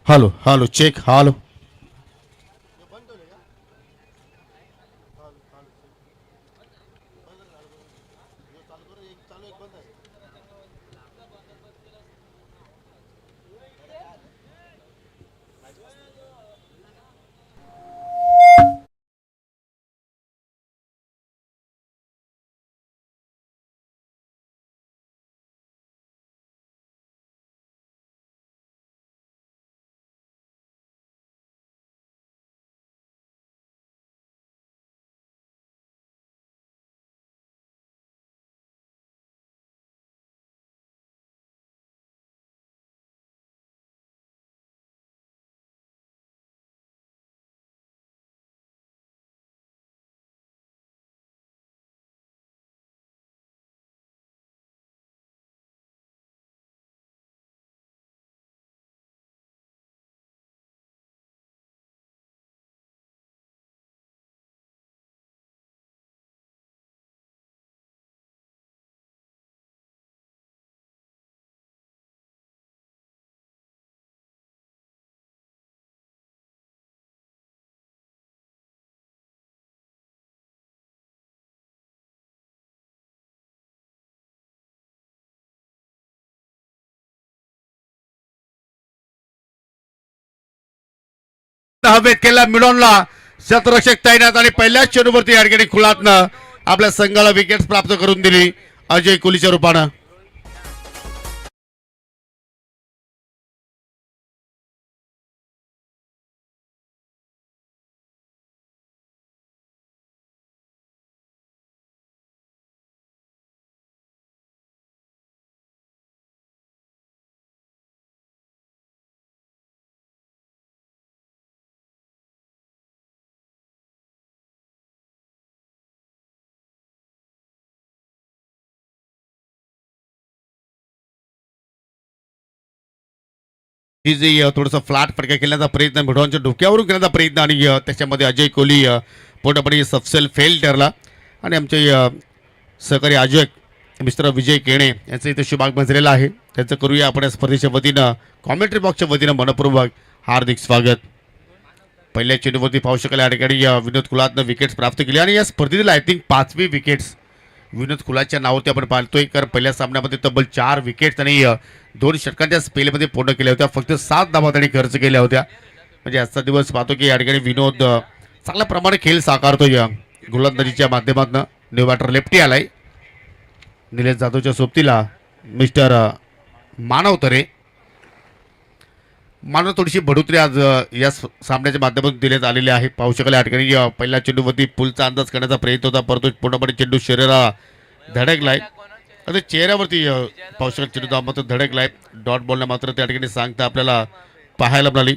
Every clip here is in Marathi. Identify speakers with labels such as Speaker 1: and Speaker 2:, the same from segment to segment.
Speaker 1: Hello hello check hello. हवेत केला मिळवला शतरक्षक तैनात आणि पहिल्याच चेंडूवरती या ठिकाणी खुलातनं आपल्या संघाला विकेट प्राप्त करून दिली अजय कोहलीच्या रूपानं. ही जी थोडंसं फ्लॅट फटका खेळण्याचा प्रयत्न मिडॉनच्या डोक्यावरून करण्याचा प्रयत्न आणि त्याच्यामध्ये अजय कोहली पूर्णपणे सपसेल फेल ठरला आणि आमचे सहकारी आयोजक मिस्टर विजय केणे यांचं इथे शुभाग झालेला आहे. त्यांचं करूया आपण या स्पर्धेच्या वतीनं कॉमेंट्री बॉक्सच्या वतीनं मनपूर्वक हार्दिक स्वागत. पहिल्या चेंडूवरती पाहू शकाल या ठिकाणी विनोद कुलातनं विकेट्स प्राप्त केली आणि या स्पर्धेतील आय थिंक 5वी विकेट्स विनोद कुलाच्या नावावरती आपण पाहतोय. कारण पहिल्या सामन्यामध्ये तब्बल 4 विकेट्स आणि 2 षटकांच्या स्पेलमध्ये पूर्ण केल्या होत्या. फक्त 7 धावा त्यांनी खर्च केल्या होत्या. म्हणजे आजचा दिवस पाहतो की या ठिकाणी विनोद चांगल्या प्रमाणे खेळ साकारतोय गोलंदाजीच्या माध्यमातून. न्यू बॅटर लेफ्टी आलाय निलेश जाधवच्या सोबतीला मिस्टर मानव तरे. मानव थोडीशी बढोतरी आज या सामन्याच्या माध्यमातून देण्यात आलेली आहे. पाहू शकाल या ठिकाणी पहिल्या चेंडूवरती पुलचा अंदाज करण्याचा प्रयत्न होता परंतु पूर्णपणे चेंडू शरीराला धडकलाय. आता चेहऱ्यावरती पाहू शकाल चेंडू मात्र धडकलाय. डॉट बॉलने मात्र त्या ठिकाणी सांगता आपल्याला पाहायला मिळाली.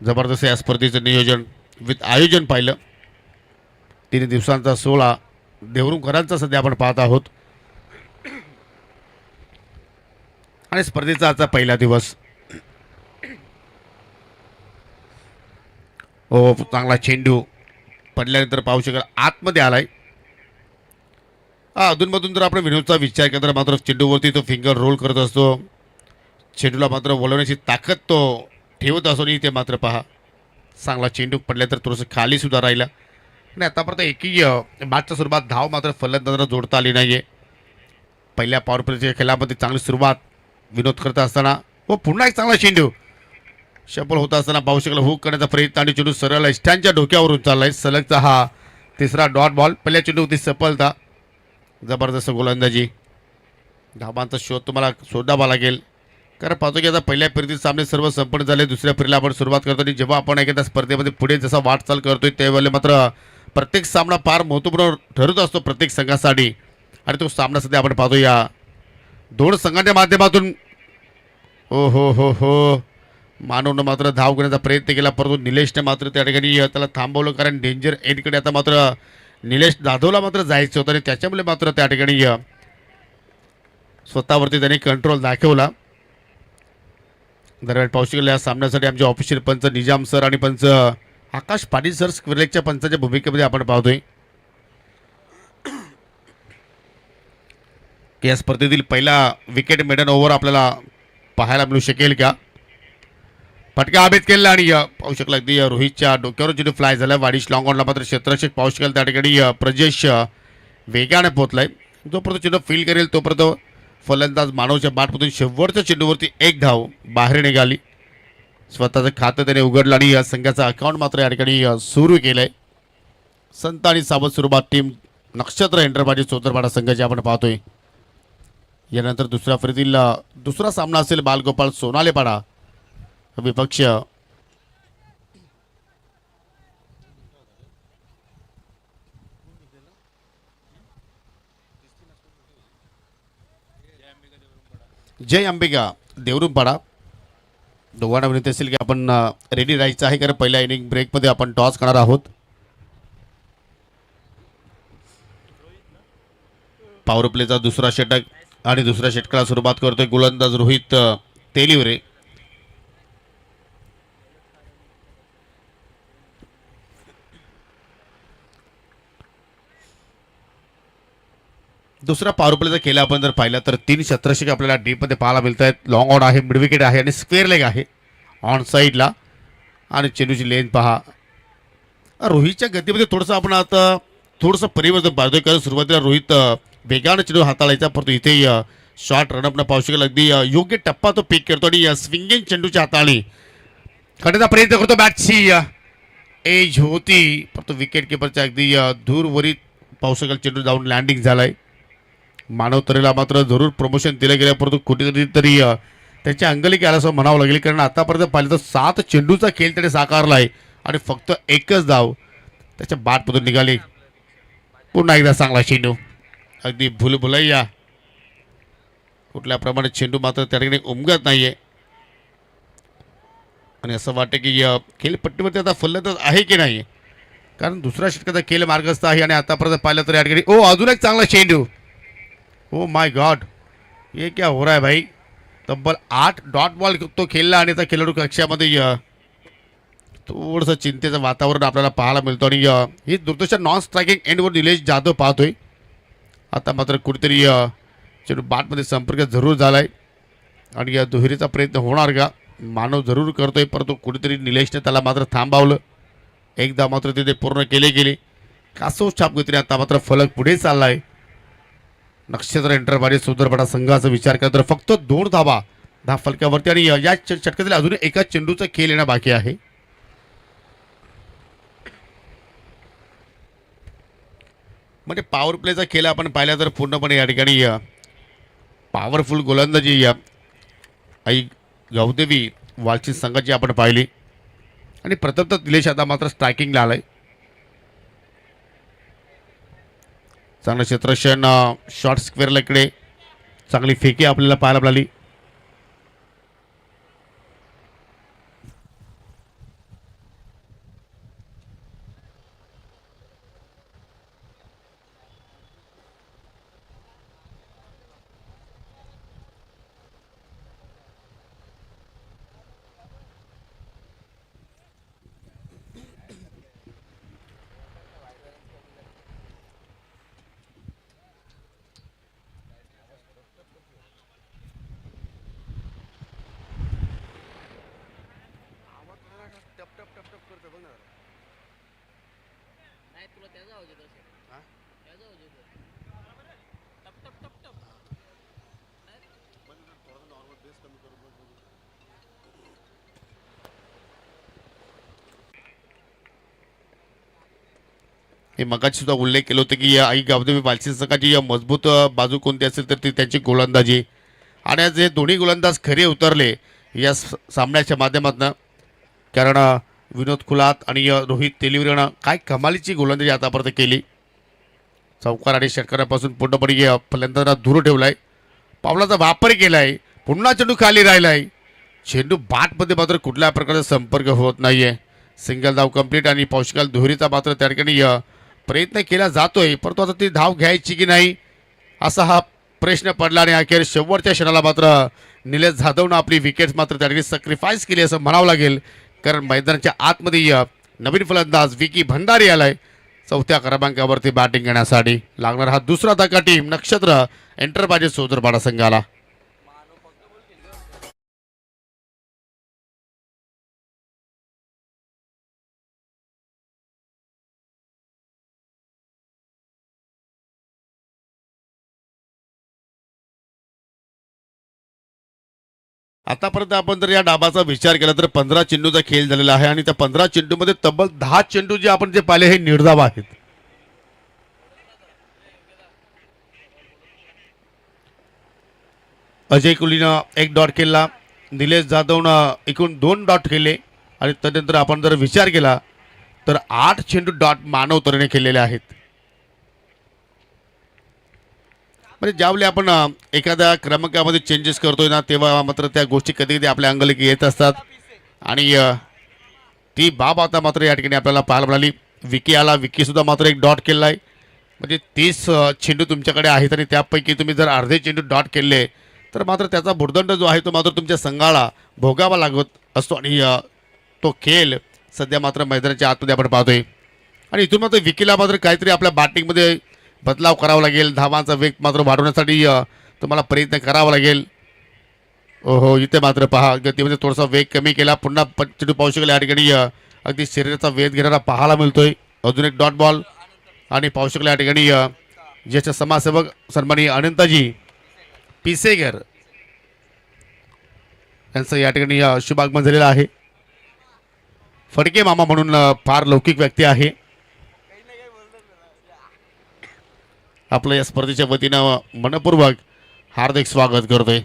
Speaker 1: जबरदस्त या स्पर्धेचं नियोजन विथ आयोजन पाहिलं. 3 दिवसांचा 16 देवरुंगकरांचा सध्या आपण पाहत आहोत आणि स्पर्धेचा आजचा पहिला दिवस. हो चांगला चेंडू पडल्यानंतर पाहू शकाल आतमध्ये आलाय. अधूनमधून जर आपण विनोदचा विचार केला तर मात्र चेंडूवरती तो फिंगर रोल करत असतो. चेंडूला मात्र वळवण्याची ताकद तो ठेवत असतो आणि ते मात्र पहा चांगला चेंडू पडल्या तर थोडंसं खाली सुद्धा राहिला आणि आतापर्यंत एकही मॅचच्या स्वरूपात धाव मात्र फलंदाजांना जोडता आली नाही आहे. पहिल्या पॉवर प्लेच्या खेळामध्ये चांगली सुरुवात विनोद करत असताना व पुन्हा एक चांगला चेंडू सफल होत असताना पाहू शकला हुक करण्याचा प्रयत्न आणि चेंडू सरळ स्टँडच्या डोक्यावरून चाललाय. सलगचा हा तिसरा डॉट बॉल. पहिल्या चेंडू होती सफलता. जबरदस्त गोलंदाजी. धाबांचा शोध तुम्हाला शोधावा लागेल कारण पाहतो की आता पहिल्या फेरीतील सामने सर्व संपन्न झाले. दुसऱ्या फेरीला आपण सुरुवात करतो आणि जेव्हा आपण एखाद्या स्पर्धेमध्ये पुढे जसा वाटचाल करतोय त्यावेळेला मात्र प्रत्येक सामना फार महत्त्वपूर्ण ठरत असतो प्रत्येक संघासाठी आणि तो सामना सध्या आपण पाहतो या 2 संघांच्या माध्यमातून. हो हो हो हो मानवनं मात्र धाव घेण्याचा प्रयत्न केला परंतु निलेशने मात्र त्या ठिकाणी त्याला थांबवलं कारण डेंजर एंडकडे आता मात्र निलेश जाधवला मात्र जायचं होतं आणि त्याच्यामुळे मात्र त्या ठिकाणी स्वतःवरती त्यांनी कंट्रोल दाखवला. दरम्यान पाहू शकाल या सामन्यासाठी आमचे ऑफिशियल पंच निजाम सर आणि पंच आकाश पाटील सर स्क्वेअरलेगच्या पंचाच्या भूमिकेमध्ये आपण पाहतोय. या स्पर्धेतील पहिला विकेट मेडन ओव्हर आपल्याला पाहायला मिळू शकेल का? फटका हवेत केला आणि पाहू शकला अगदी रोहितच्या डोक्यावर चेंडू फ्लाय झाला. वाडिश लॉंग ऑनला मात्र क्षेत्ररक्षक पाहू शकेल त्या ठिकाणी प्रजेश वेगाने पोहोचलाय. जोपर्यंत चेंडू फील करेल तोपर्यंत फलंदाज मानवच्या बाटमधून शेवटच्या चेंडूवरती एक धाव बाहेर निघाली. स्वतःचं खातं त्याने उघडलं आणि या संघाचा अकाउंट मात्र या ठिकाणी सुरू केलंय. संत आणि सावध स्वरूपात टीम नक्षत्र एंटरप्राइजेस चोदरपाडा संघाची आपण पाहतोय. यानंतर दुसऱ्या फेरीतील दुसरा सामना असेल बालगोपाळ सोनालेपाडा विपक्ष जय अंबिका देवरुमपाडा. दोघांना विनंती असेल की आपण रेडी राहायचं आहे, कारण पहिल्या इनिंग ब्रेकमध्ये आपण टॉस करणार आहोत. पॉवर प्लेचा दुसरा षटक आणि दुसऱ्या षटकाला सुरुवात करतोय गोलंदाज रोहित तेलिवरे. दुसरा पॉवर प्लेचा केला आपण जर पाहिला तर 3 क्षेत्ररक्षक आपल्याला डीपमध्ये पाहायला मिळत आहेत. लॉंग ऑन आहे, मिड विकेट आहे आणि स्क्वेअर लेग आहे ऑन साईडला. आणि चेंडूची लेंथ पहा. रोहितच्या गतीमध्ये थोडंसं आपण आता थोडंसं परिवर्तन पाहतोय, कारण सुरुवातीला रोहित वेगानं चेंडू हाताळायचा, परंतु इथे शॉर्ट रनअपनं पाहू शकेल अगदी योग्य टप्पा तो पिक करतो आणि स्विंगिंग चेंडूच्या हाताळणी करण्याचा प्रयत्न करतो. बॅटची एज होती, परंतु विकेट किपरच्या अगदी दूरवरीत पाहू शकेल चेंडू जाऊन लँडिंग झालाय. मानव तरेला मात्र जरूर प्रमोशन दिलं गेलं, परंतु कुठेतरी तरी त्याच्या अंगलिक आला असं म्हणावं लागेल, कारण आतापर्यंत पाहिलं तर 7 चेंडूचा खेळ त्याने साकारला आहे आणि फक्त एकच धाव त्याच्या बॅटमधून निघाली. पुन्हा एकदा चांगला चेंडू अगदी भुलभुलैया कुठल्याप्रमाणे चेंडू मात्र त्या ठिकाणी उमगत नाहीये आणि असं वाटतं की खेळपट्टीवरती आता फलंदाज आहे की नाही, कारण दुसऱ्या षटकाचा खेळ मार्गस्थ आहे. आणि आतापर्यंत पाहिलं तर या ठिकाणी अजून एक चांगला चेंडू. ओ माय गॉड, ये क्या हो रहा है भाई. तब्बल 8 डॉट बॉल तो खेळला आणि त्या खेळाडू कक्षामध्ये थोडंसं चिंतेचं वातावरण आपल्याला पाहायला मिळतं. आणि ही दुर्दशा नॉन स्ट्रायकिंग एंडवर निलेश जाधव पाहतोय. आता मात्र कुठेतरी चेंडू बॅटमध्ये संपर्क जरूर झाला आहे आणि या दुहेरीचा प्रयत्न होणार का मानव जरूर करतोय, परंतु कुठेतरी निलेशने त्याला मात्र थांबवलं. एकदा मात्र तिथे पूर्ण केले गेले. कासव छाप गतीने आता मात्र फलक पुढे चालला आहे. नक्षत्र एंटरप्राइजेस चोदरपाडा संघाचा विचार केला तर फक्त 2 धावा फलकावरती आणि या षटकातील अजून एका चेंडूचा खेळ येणं बाकी आहे. म्हणजे पॉवर प्लेचा खेळ आपण पाहिला तर पूर्णपणे या ठिकाणी पॉवरफुल गोलंदाजी आई गौदेवी वालची संघाची आपण पाहिली आणि प्रथम तर निलेश आता मात्र स्ट्रायकिंगला आलाय. चांगलं क्षेत्ररक्षण शॉर्ट स्क्वेअरला इकडे चांगली फेकी आपल्याला पाहायला मिळाली. हे मगाशी सुद्धा उल्लेख केला होता की आई गावदेवी वालची संघाची मजबूत बाजू कोणती असेल तर ती त्यांची गोलंदाजी. आणि आज हे दोन्ही गोलंदाज खरे उतरले या सामन्याच्या माध्यमातून, कारण विनोद खुलात आणि रोहित तेलिवरेनं काय कमालीची गोलंदाजी आतापर्यंत केली. चौकार आणि षटकारापासून पूर्णपणे फलंदाजांना दूर ठेवलाय, पावलाचा वापर केलाय, पुन्हा चेंडू खाली राहिलाय. चेंडू बॅटमध्ये मात्र कुठल्या प्रकारचा संपर्क होत नाहीये. सिंगल धाव कंप्लीट आणि पौष्टिकाल दुहेरीचा मात्र त्या ठिकाणी प्रयत्न केला जातोय, परंतु आता ती धाव घ्यायची की नाही असा हा प्रश्न पडला. आणि अखेर शेवटच्या क्षणाला मात्र निलेश जाधवनं आपली विकेट्स मात्र त्या ठिकाणी सॅक्रिफाईस केली असं म्हणावं लागेल, कारण मैदानाच्या आतमध्ये नवीन फलंदाज विकी भंडारी आलाय 4थ्या क्रमांकावरती बॅटिंग करण्यासाठी. लागणार हा दुसरा धक्का टीम नक्षत्र एंटरप्राइजेस चोदरपाडा संघाला. आतापर्यंत आपण जर या डाबाचा विचार केला तर 15 चेंडूचा खेळ झालेला आहे आणि त्या 15 चेंडूमध्ये तब्बल 10 चेंडू जे आपण जे पाहिले हे निर्धाव आहेत. अजय कोहलीनं 1 डॉट केला, निलेश जाधवनं एकूण 2 डॉट केले आणि त्यानंतर आपण जर विचार केला तर 8 चेंडू डॉट मानव तऱ्हेने खेळलेले आहेत. म्हणजे ज्यावेळी आपण एखाद्या क्रमांकामध्ये चेंजेस करतोय ना तेव्हा मात्र त्या गोष्टी कधी कधी आपल्या अंगलकी येत असतात आणि ती बाब आता मात्र या ठिकाणी आपल्याला पाहायला मिळाली. विकी आला, विकी सुद्धा मात्र 1 डॉट केला आहे. म्हणजे 30 चेंडू तुमच्याकडे आहेत आणि त्यापैकी तुम्ही जर अर्धे चेंडू डॉट केले तर मात्र त्याचा भुर्दंड जो आहे तो मात्र तुमच्या संघाला भोगावा लागत असतो आणि तो खेळ सध्या मात्र मैदानाच्या आतमध्ये आपण पाहतोय. आणि इथून मात्र विकीला मात्र काहीतरी आपल्या बॅटिंगमध्ये बदलाव करावा लागेल. धावांचा वेग मात्र वाढवण्यासाठी तुम्हाला प्रयत्न करावा लागेल. हो इथे मात्र पहा गतीमध्ये थोडासा वेग कमी केला. पुन्हा चेंडू पाहू शकेल या ठिकाणी अगदी शरीराचा वेध घेणारा पाहायला मिळतोय. अजून एक डॉट बॉल आणि पाहू शकेल या ठिकाणी ज्येष्ठ समाजसेवक सन्माननीय अनंताजी पिसेगर यांचं या ठिकाणी शुभागमन झालेलं आहे. फडके मामा म्हणून फार लौकिक व्यक्ती आहे. आपलं या स्पर्धेच्या वतीनं मनपूर्वक हार्दिक स्वागत करतोय.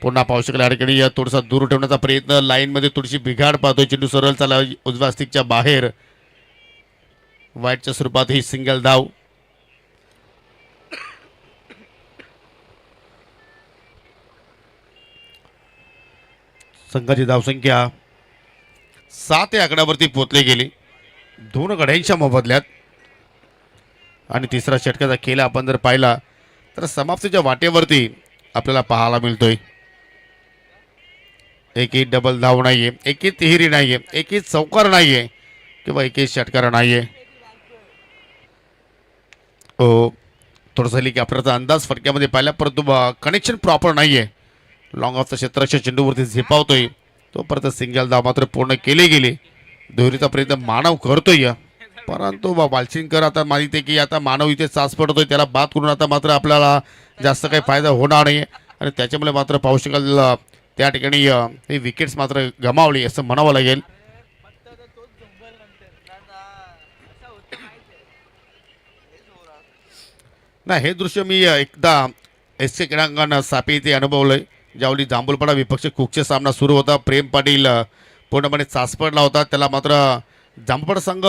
Speaker 1: पुन्हा पाहू शकेल या ठिकाणी थोडासा दूर ठेवण्याचा प्रयत्न, लाईनमध्ये थोडीशी बिघाड पाहतोय. चेंडू सरळ चालला उजव्या स्टिकच्या बाहेर, वाईटच्या स्वरूपात ही सिंगल धाव. संघाची धावसंख्या 7 या आकड्यावरती पोहोचली गेली 2 गड्यांच्या मोबदल्यात. आणि तिसरा षटकाचा खेळ आपण जर पाहिला तर समाप्तीच्या वाटेवरती आपल्याला पाहायला मिळतोय. एकही डबल धाव नाहीये, एकही तिहेरी नाहीये, एकही चौकार नाहीये किंवा एकही षटकार नाहीये. हो थोडंसं हेलिकॉप्टरचा अंदाज फटक्यामध्ये पाहिला परंतु कनेक्शन प्रॉपर नाहीये. लॉंग ऑफच्या क्षेत्राच्या चेंडूवरती झेपावतोय तोपर्यंत सिंगल धाव मात्र पूर्ण केली गेली. दोहरीचा प्रयत्न मानव करतोय परंतु वालशिंकर आता माहिती आहे की आता मानव इथे चाच पडतोय, त्याला बाद करून आता मात्र आपल्याला जास्त काही फायदा होणार नाही आणि त्याच्यामुळे मात्र पाहू शकाल त्या ठिकाणी हे विकेट्स मात्र गमावली असं म्हणावं लागेल. नाही हे दृश्य मी एकदा एस के क्रीडांगण सापी इथे अनुभवलंय. ज्यावेळी जांभूलपाडा विपक्ष कुकचे सामना सुरू होता, प्रेम पाटील पूर्णपणे चाच पडला होता, त्याला मात्र जांभूलपाडा संघ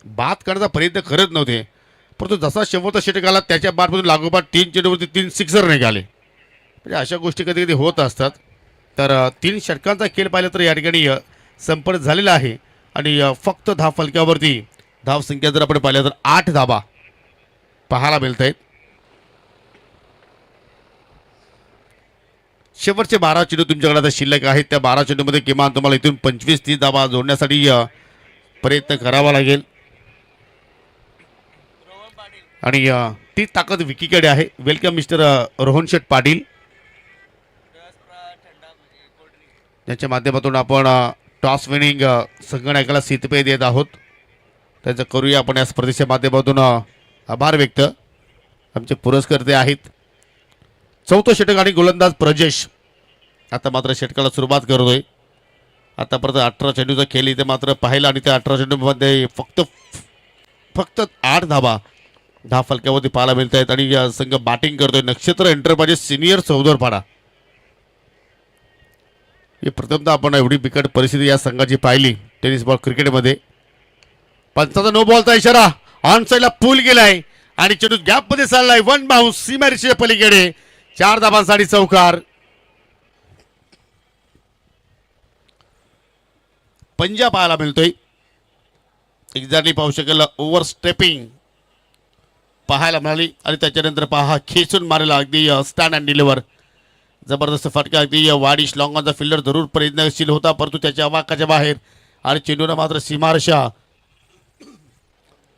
Speaker 1: बाद करण्याचा प्रयत्न करत नव्हते परंतु जसा शेवटचा षटक आला त्याच्या बादमधून लागोपाठ 3 चेंडूवरती 3 सिक्सर निघाले. म्हणजे अशा गोष्टी कधी कधी होत असतात. तर 3 षटकांचा खेळ पाहिला तर या ठिकाणी संपर्क झालेला आहे आणि फक्त धाव फलक्यावरती धाव संख्या जर आपण पाहिल्या तर 8 धावा पाहायला मिळत आहेत. शेवटचे 12 चेंडू तुमच्याकडे आता शिल्लक आहेत. त्या 12 चेंडूमध्ये किमान तुम्हाला इथून 25-30 धावा जोडण्यासाठी प्रयत्न करावा लागेल आणि ती ताकद विकीकडे आहे. वेलकम मिस्टर रोहन शेठ पाटील, ज्याच्या माध्यमातून आपण टॉस विनिंग संगणकाला सीतपे देत आहोत. त्याचं करूया आपण या स्पर्धेच्या माध्यमातून आभार व्यक्त. आमचे पुरस्कर्ते आहेत. चौथं षटक आणि गोलंदाज प्रजेश आता मात्र षटकाला सुरुवात करतोय. आतापर्यंत 18 चेंडूचा खेळ इथे मात्र पाहिला आणि त्या 18 चेंडूमध्ये फक्त 8 धावा धाव फलक्यावरती पाहायला मिळत आहेत आणि संघ बॅटिंग करतोय नक्षत्र एंटरप्राइजेस सिनियर चौदरपाडा. ही प्रथमतः आपण एवढी बिकट परिस्थिती या संघाची पाहिली टेनिस बॉल क्रिकेटमध्ये. पंचाचा नो बॉलचा इशारा, ऑन साईडला पूल गेलाय आणि चेंडू गॅपमध्ये चाललाय. 1 बाउन्स सीमारेषेच्या पलीकडे, 4 धावांसाठी चौकार. पंजा पाहायला मिळतोय. एक्झॅक्टली पाहू शकेल ओव्हर स्टेपिंग पाहायला मिळाली आणि त्याच्यानंतर पहा खेचून मारेला अगदी स्टँड अँड डिलिव्हर जबरदस्त फटका. अगदी वाडिश लॉंगॉनचा फिल्डर जरूर प्रयत्नशील होता परंतु त्याच्या वाकाच्या बाहेर आणि चेंडूनं मात्र सीमारेषा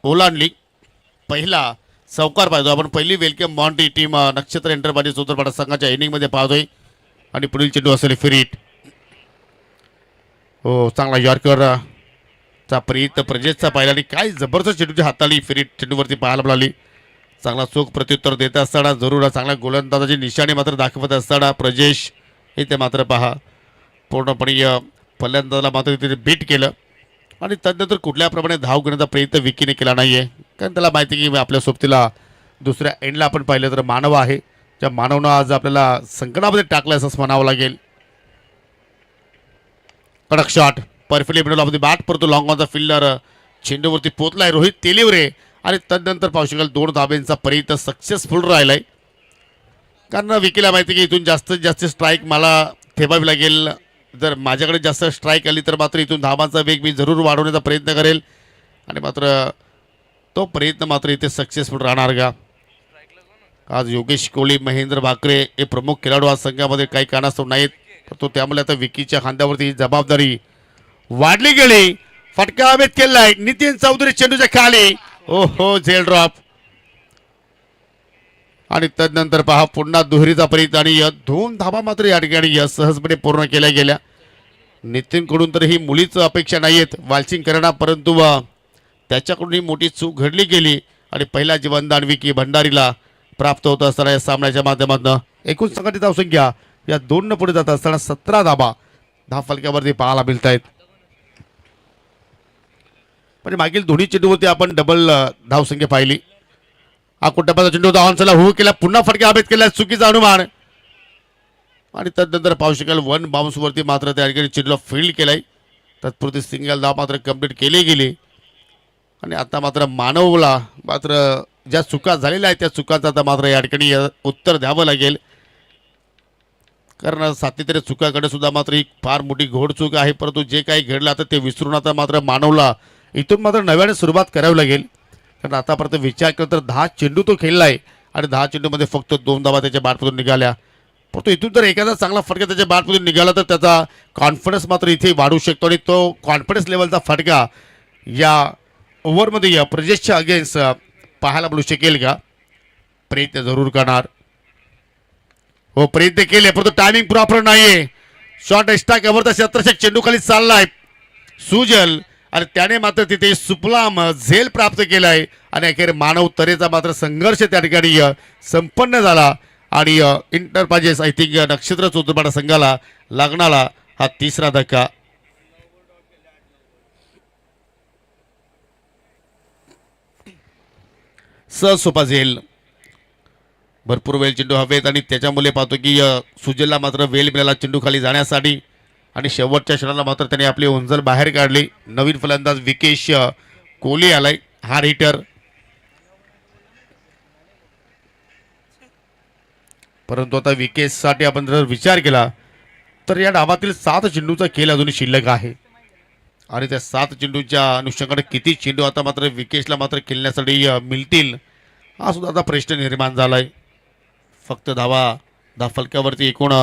Speaker 1: ओलांडली. पहिला चौकार पाहतो आपण. पहिली वेलकम मॉन्टी टीम नक्षत्र एंटरप्राइजेस चौदरपाडा संघाच्या इनिंगमध्ये पाहतोय आणि पुढील चेंडू असेल फिरीट. हो चांगला यॉर्करचा प्रयत्न प्रजेशचा पाहिला आणि काय जबरदस्त चेंडूची हाताळी फिरीट चेंडूवरती पाहायला मिळाली. चांगला चोख प्रत्युत्तर देत असताना जरूर चांगल्या गोलंदाजाची निशाणी मात्र दाखवत असताना प्रजेश इथे मात्र पहा पूर्णपणे फलंदाजाला मात्र तिथे बीट केलं आणि तदनंतर कुठल्याप्रमाणे धाव घेण्याचा प्रयत्न विकीने केला नाही आहे. कारण त्याला माहिती की आपल्या सोबतीला दुसऱ्या एंडला आपण पाहिलं तर मानव आहे, त्या मानवनं आज आपल्याला संकटामध्ये टाकलं असंच म्हणावं लागेल. कडक shot perfectly middle of the bat, परंतु लॉंग ऑनचा फिल्डर चेंडूवरती पोहोचलाय रोहित तेलीवरे आणि तदनंतर पाहू शकाल 2 धाब्यांचा प्रयत्न सक्सेसफुल राहिलाय. कारण विकीला माहिती की इथून जास्तीत जास्त स्ट्राईक मला ठेवावी लागेल. जर माझ्याकडे जास्त स्ट्राईक आली तर मात्र इथून धाबांचा वेग मी जरूर वाढवण्याचा प्रयत्न करेल आणि मात्र तो प्रयत्न मात्र इथे सक्सेसफुल राहणार का. आज योगेश कोहली, महेंद्र भाकरे हे प्रमुख खेळाडू आज संघामध्ये काही कारणास्तव नाहीत, तो त्यामुळे आता विकीच्या खांद्यावरती ही जबाबदारी वाढली गेली. फटका हवेत केलाय नितीन चौधरी चेंडूच्या खाली. ओहो झेल ड्रॉप आणि तदनंतर पहा पुन्हा दुहेरीचा प्रयत्न आणि 2 धाबा मात्र या ठिकाणी सहजपणे पूर्ण केल्या गेल्या. नितीनकडून तर ही मुलीच अपेक्षा नाहीयेत वालसिंग करणार, परंतु त्याच्याकडून ही मोठी चूक घडली गेली आणि पहिला जीवनदान विकी भंडारीला प्राप्त होत असताना या सामन्याच्या माध्यमातून एकूण संघटित धावसंख्या या 2 न पुढे जात असताना 17 धाबा धाव फलक्यावरती पाहायला मिळत आहेत. म्हणजे मागील दोन्ही चेंडूवरती आपण डबल धावसंख्या पाहिली. हा कुटुंबाचा चेंडू धावांचा हो केला, पुन्हा फटके हवेत केला, चुकीचा अनुमान आणि तदनंतर पाहू शकाल 1 बाउन्सवरती मात्र त्या ठिकाणी चेंडूला फील्ड केलाय. तत्पुरती सिंगल धाव मात्र कंप्लीट केली गेली आणि आता मात्र मानवला मात्र ज्या चुका झालेल्या आहेत त्या चुकांचं आता मात्र या ठिकाणी उत्तर द्यावं लागेल. कारण सातत्याने चुकाकडे सुद्धा मात्र ही फार मोठी घोड चूक आहे, परंतु जे काही घडलं आता ते विसरून आता मात्र मानवला इथून मात्र नव्याने सुरुवात करावी लागेल. कारण आतापर्यंत विचार केला तर 10 चेंडू तो खेळलाय आणि 10 चेंडूमध्ये फक्त 2 धावा त्याच्या बॅटमधून निघाल्या. परंतु इथून जर एखादा चांगला फटका त्याच्या बॅटमधून निघाला तर त्याचा कॉन्फिडन्स मात्र इथे वाढू शकतो आणि तो कॉन्फिडन्स लेवलचा फटका या ओव्हरमध्ये प्रजेशच्या अगेन्स्ट पाहायला मिळू शकेल का. प्रयत्न जरूर करणार, हो प्रयत्न केले परंतु टायमिंग प्रॉपर नाहीये. शॉट एक्स्ट्रा कव्हरचा क्षेत्ररक्षक चेंडू खाली चाललाय सुजल आणि त्याने मात्र तिथे सुपलाम झेल प्राप्त केलाय आणि अखेर मानव तरेचा मात्र संघर्ष त्या ठिकाणी संपन्न झाला आणि इंटर पाजेस आय थिंक नक्षत्र चौधरी संघाला लागणारा हा 3रा धक्का. सोपा झेल भरपूर वेळ चेंडू हवेत आणि त्याच्यामुळे पाहतो की सुजलला मात्र वेळ मिळाला चेंडू खाली जाण्यासाठी आणि शेवटच्या क्षणाला मात्र त्याने आपली उंजल बाहेर काढली. नवीन फलंदाज विकेश कोहली आलाय हा हिटर, परंतु आता विकेशसाठी आपण जर विचार केला तर या डावातील 7 चेंडूचा खेळ अजूनही शिल्लक आहे आणि त्या 7 चेंडूच्या अनुषंगाने किती चेंडू आता मात्र विकेशला मात्र खेळण्यासाठी मिळतील हा सुद्धा आता प्रश्न निर्माण झालाय. फक्त धाव फलक्यावरती एकूण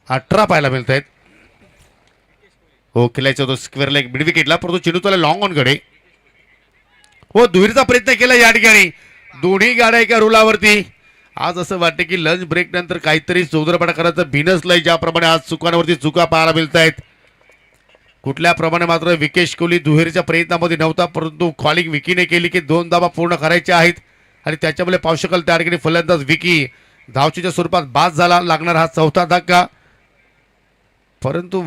Speaker 1: 18 पाहायला मिळत आहेत. हो खेळायचा होतो स्क्वेअर लेग मिड विकेटला, परंतु चेंडू त्याला लॉंग ऑन कडे हो दुहेरीचा प्रयत्न केला या ठिकाणी. दोन्ही गाड्या एका रुलावरती. आज असं वाटतं की लंच ब्रेक नंतर काहीतरी चौधरपणा करायचं भिनसलंय, ज्याप्रमाणे आज चुकांवरती चुका पाहायला मिळत आहेत. कुठल्याप्रमाणे मात्र विकेश कोहली दुहेरीच्या प्रयत्नामध्ये नव्हता, परंतु कॉलिंग विकीने केली की 2 धावा पूर्ण करायच्या आहेत आणि त्याच्यामुळे पाहू शकाल त्या ठिकाणी फलंदाज विकी धावचीच्या स्वरूपात बाद झाला. लागणार हा 4था धक्का, परंतु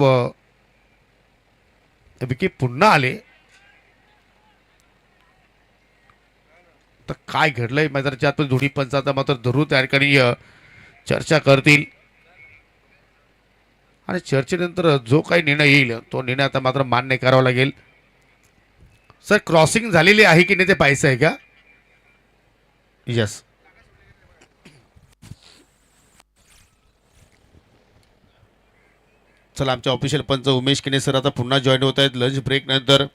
Speaker 1: विकी पुन्हा आले तर काय घडलंय मैदानाच्या आत दोन्ही पंच आता मात्र जरूर त्या ठिकाणी चर्चा करतील आणि चर्चेनंतर जो काही निर्णय येईल तो निर्णय आता मात्र मान्य करावा लागेल. सर क्रॉसिंग झालेली आहे की नाही ते पाहायचं आहे का. यस चला आमच्या ऑफिशियल पंच उमेश किने सर आता पुन्हा जॉईन होत आहेत लंच ब्रेक नंतर.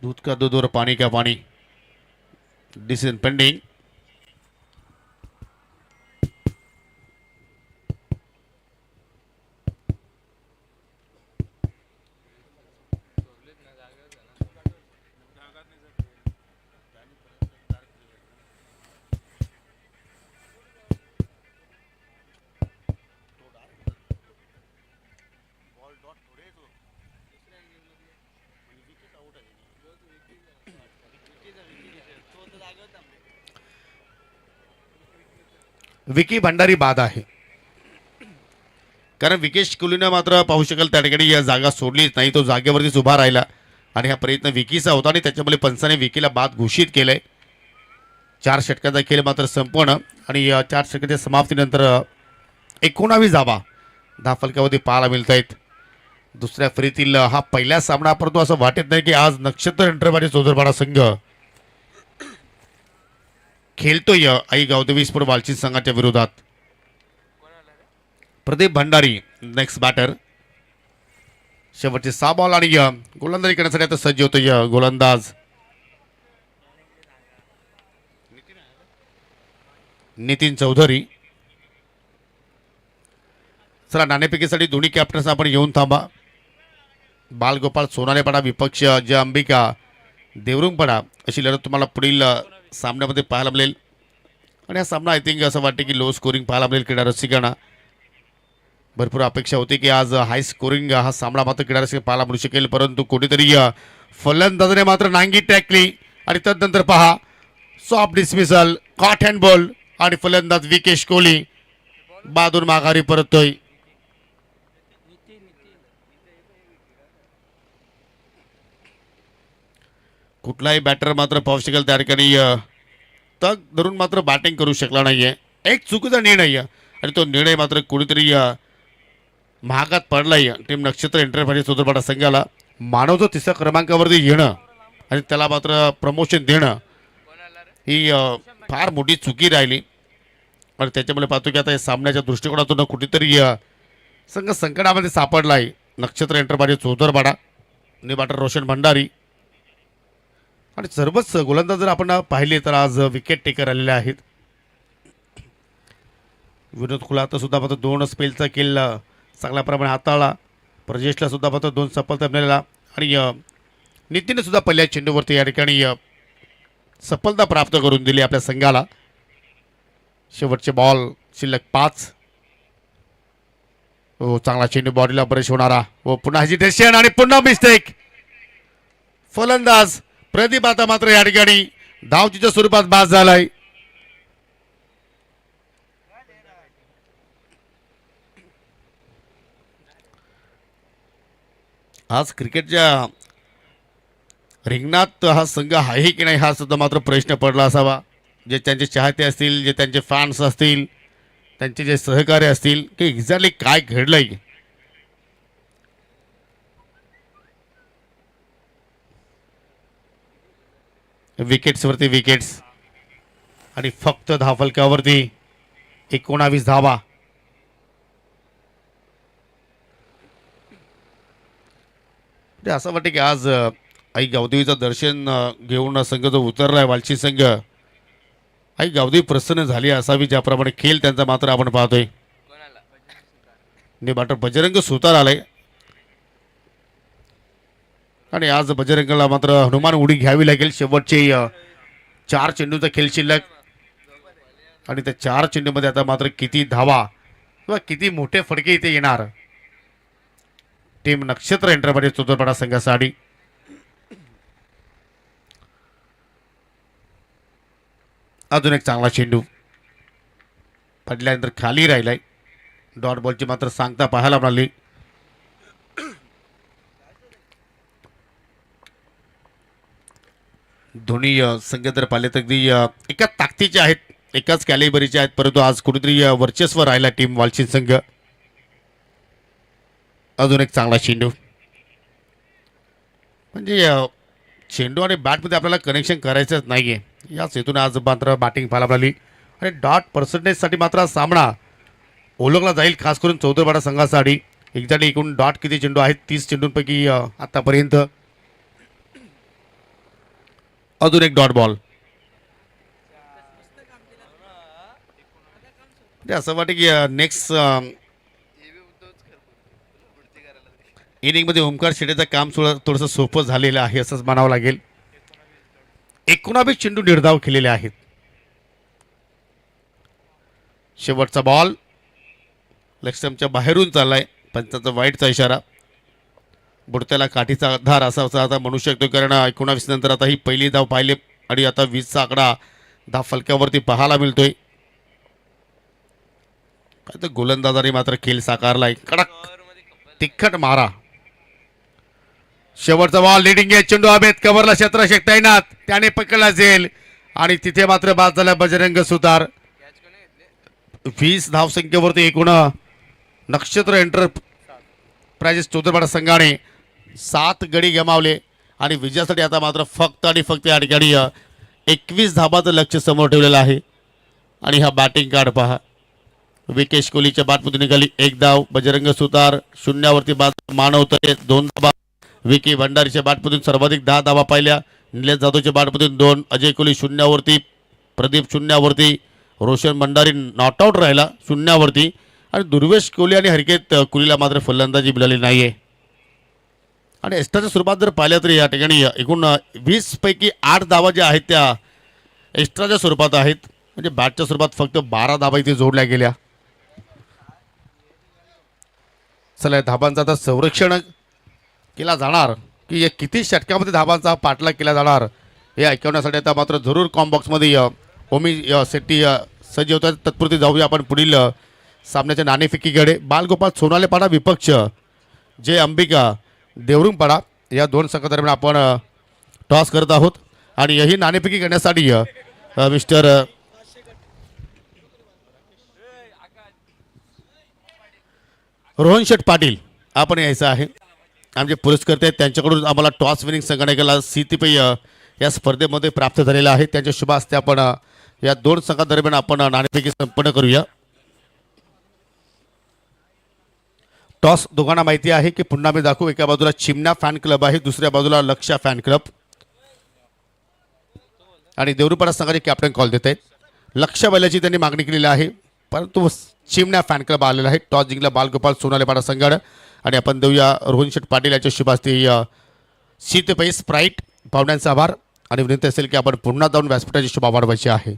Speaker 1: दूध का दूध और पानी का पानी डिसिजन पेंडिंग. विकी भंडारी बाद आहे. कारण विकेश कोहलीनं मात्र पाहू शकाल त्या ठिकाणी या जागा सोडलीच नाही, तो जागेवरतीच उभा राहिला आणि हा प्रयत्न विकीचा होता आणि त्याच्यामुळे पंचाने विकीला बाद घोषित केलंय. 4 षटकांचा खेळ मात्र संपवणं आणि 4 षटकाच्या समाप्तीनंतर 19 धावा धाफलकावरती पाहायला मिळत आहेत. दुसऱ्या फेरीतील हा पहिला सामना, परंतु असं वाटत नाही की आज नक्षत्र एंटरप्राइज चौदरपाडा संघ खेळतोय आई गावदेवी स्पोर्ट वालचिंद संघाच्या विरोधात. Pradeep Bhandari next batter. शेवटचे 6 बॉल आणि गोलंदाजी करण्यासाठी आता सज्ज होतोय गोलंदाज नितीन चौधरी. चला नाणेफेकीसाठी दोन्ही कॅप्टन्स आपण येऊन थांबा. बालगोपाळ सोनालेपाडा विपक्ष जय अंबिका देवरुंगपाडा अशी लढत तुम्हाला पुढील सामन्यामध्ये पाहायला मिळेल आणि हा सामना आय थिंक असं वाटते की लो स्कोरिंग पाहायला मिळेल. क्रीडा रसिकांना भरपूर अपेक्षा होती की आज हाय स्कोरिंग हा सामना मात्र क्रीडा रसिक पाहायला मिळू शकेल, परंतु कोणीतरी फलंदाजाने मात्र नांगी टाकली आणि तदनंतर पहा soft dismissal, caught and bowled आणि फलंदाज विकेश कोहली बादून माघारी परततोय. कुठलाही बॅटर मात्र पाहू शकेल त्या ठिकाणी तग धरून मात्र बॅटिंग करू शकला नाहीये. एक चुकीचा निर्णय आणि तो निर्णय मात्र कुणीतरी महागात पडलाय. टीम नक्षत्र एंटरप्राइज चौदरपाडा संघाला मानवचं 3ऱ्या क्रमांकावरती येणं आणि त्याला मात्र प्रमोशन देणं ही फार मोठी चुकी राहिली आणि त्याच्यामुळे पाहतो की आता या सामन्याच्या दृष्टिकोनातून कुठेतरी संघ संकटामध्ये सापडला आहे. नक्षत्र एंटरप्राइज चौदरपाडा आणि बॅटर रोशन भंडारी आणि सर्वच गोलंदाज जर आपण पाहिले तर आज विकेट टेकर आलेले आहेत. विनोद खुलात सुद्धा मात्र 2 स्पेलचा खेळ चांगल्या प्रमाणे हाताळला. प्रजेशला सुद्धा मात्र 2 सफलता मिळाल्या आणि नितीनने सुद्धा पहिल्या चेंडूवरती या ठिकाणी सफलता प्राप्त करून दिली आपल्या संघाला. शेवटचे बॉल शिल्लक 5. हो चांगला चेंडू बॉडीला ब्रश होणारा व पुन्हा हेजिटेशन आणि पुन्हा मिस्टेक. फलंदाज प्रदीप आता मात्र या ठिकाणी धावचीच्या स्वरूपात बाद झालाय. आज क्रिकेटच्या रिंगणात हा संघ आहे की नाही हा सुद्धा मात्र प्रश्न पडला असावा. जे त्यांचे चाहते असतील, जे त्यांचे फॅन्स असतील, त्यांचे जे सहकारी असतील की एक्झॅक्टली काय घडलंय. विकेट्सवरती विकेट्स आणि फक्त धावफलकावरती 19 धावा. असं वाटतं की आज आई गावदेवीचं दर्शन घेऊन संघ जो उतरलाय वालची संघ आई गावदेवी प्रसन्न झाली असावी. ज्याप्रमाणे खेळ त्यांचा मात्र आपण पाहतोय. मात्र बजरंग सुतार आलाय आणि आज बजरंगला मात्र हनुमान उडी घ्यावी लागेल. शेवटचे 4 चेंडूचा खेळ शिल्लक आणि त्या 4 चेंडूमध्ये आता मात्र किती धावा किंवा किती मोठे फटके इथे येणार टीम नक्षत्र एंटरप्राइज चौदरपाडा संघासाठी. अजून एक चांगला चेंडू पडल्यानंतर खाली राहिलाय. डॉट बॉलची मात्र सांगता पाहायला मिळाली. दोन्ही संघ जर पाहिले तर अगदी एकाच ताकदीचे आहेत, एकाच कॅलिबरीचे आहेत, परंतु आज कुठेतरी वर्चस्व राहिला टीम वालचिंद संघ. अजून एक चांगला चेंडू म्हणजे चेंडू आणि बॅटमध्ये आपल्याला कनेक्शन करायचंच नाहीये याच हेतून आज मात्र बॅटिंग पाहायला मिळाली आणि डॉट पर्सेंटेजसाठी मात्र सामना ओळखला जाईल खास करून चौदरपाडा संघासाठी. एक्झॅक्टली एकूण डॉट किती चेंडू आहेत 30 चेंडूंपैकी आतापर्यंत. अजून एक डॉट बॉल. असं वाटतं की नेक्स्ट इनिंगमध्ये ओमकार शेटेचं काम थोडंसं सोपं झालेलं आहे असंच म्हणावं लागेल. 19 चेंडू निर्धाव केलेले आहेत. शेवटचा बॉल लक्ष्यमच्या बाहेरून चाललाय. पंचांचा वाईटचा इशारा. बुडत्याला काठीचा आधार असा आता म्हणू शकतो कारण 19 नंतर आता ही पहिली धाव पाहिली आणि आता 20चा आकडा धाव फलकावरती पाहायला मिळतोय. काय तर गोलंदाजाने मात्र खेळ साकारलाय. कडक तिखट मारा. शेवटचा बॉल लिडिंग आहे. चेंडू हवेत. कव्हरला क्षेत्ररक्षक तैनात. त्याने पकडला जाईल आणि तिथे मात्र बाद झाला बजरंग सुतार. 20 धावसंख्येवरती एकूण नक्षत्र एंटरप्राइजेस चौदरपाडा संघाने 7 गडी गमावले आणि विजयासाठी आता मात्र फक्त आणि फक्त या ठिकाणी 21 धाबाचं लक्ष समोर ठेवलेलं आहे. आणि हा बॅटिंग कार्ड पहा. विकेश कोहलीच्या बॅटमधून निघाली 1 धाव. बजरंग सुतार शून्यावरती बाद. मानव तरे 2 धाबा. विकी भंडारीच्या बॅटमधून सर्वाधिक 10 धावा पाहिल्या. निलेश जाधवच्या बॅटमधून 2. अजय कोहली शून्यावरती. प्रदीप शून्यावरती. रोशन भंडारी नॉट आऊट राहिला शून्यावरती. आणि दुर्वेश कोहली आणि हरकेत कोहलीला मात्र फलंदाजी मिळाली नाही आहे. आणि एक्स्ट्राच्या स्वरूपात जर पाहिलं तरी या ठिकाणी एकूण 20 पैकी 8 धावा ज्या आहेत त्या एक्स्ट्राच्या स्वरूपात आहेत. म्हणजे बॅटच्या स्वरूपात फक्त 12 धावा इथे जोडल्या गेल्या. चला या धाबांचं आता संरक्षण केला जाणार की किती षटकामध्ये धाबांचा पाठलाग केला जाणार हे ऐकवण्यासाठी आता मात्र जरूर कॉम्बॉक्समध्ये ओमी शेट्टी सज्ज होतात. तत्पुरती जाऊया आपण पुढील सामन्याच्या नाणेफेकीकडे. बालगोपाल सोनालेपाडा विपक्ष जय अंबिका देवरुंगपाडा या 2 संघादरम्यान आपण टॉस करत आहोत. आणि यही नाणेफेकी करण्यासाठी मिस्टर रोहन शेठ पाटील आपण यायचं आहे. आमचे पुरस्कर्ते आहेत त्यांच्याकडून आम्हाला टॉस विनिंग संघटनेला सीतीपै या स्पर्धेमध्ये प्राप्त झालेला आहे. त्यांच्या शुभ हस्ते आपण या 2 संघादरम्यान आपण नाणेफेकी संपन्न करूया. टॉस दोघांना माहिती आहे की पुन्हा मी दाखवू. एका बाजूला चिमणा फॅन क्लब आहे. दुसऱ्या बाजूला लक्षा फॅन क्लब. आणि देवरुपाडा संघाचे कॅप्टन कॉल देत आहेत. लक्ष बैलाची त्यांनी मागणी केलेली आहे परंतु चिमण्या फॅन क्लब आलेला आहे. टॉस जिंकला बालगोपाल सोनालेपाडा संघाड. आणि आपण देऊया रोहन शेठ पाटील याच्या शुभ हस्ते शीतपेय स्प्राईट. पाहुण्यांचा आभार आणि विनंती असेल की आपण पुन्हा जाऊन व्यासपीठाची शुभ वाढवायची आहे.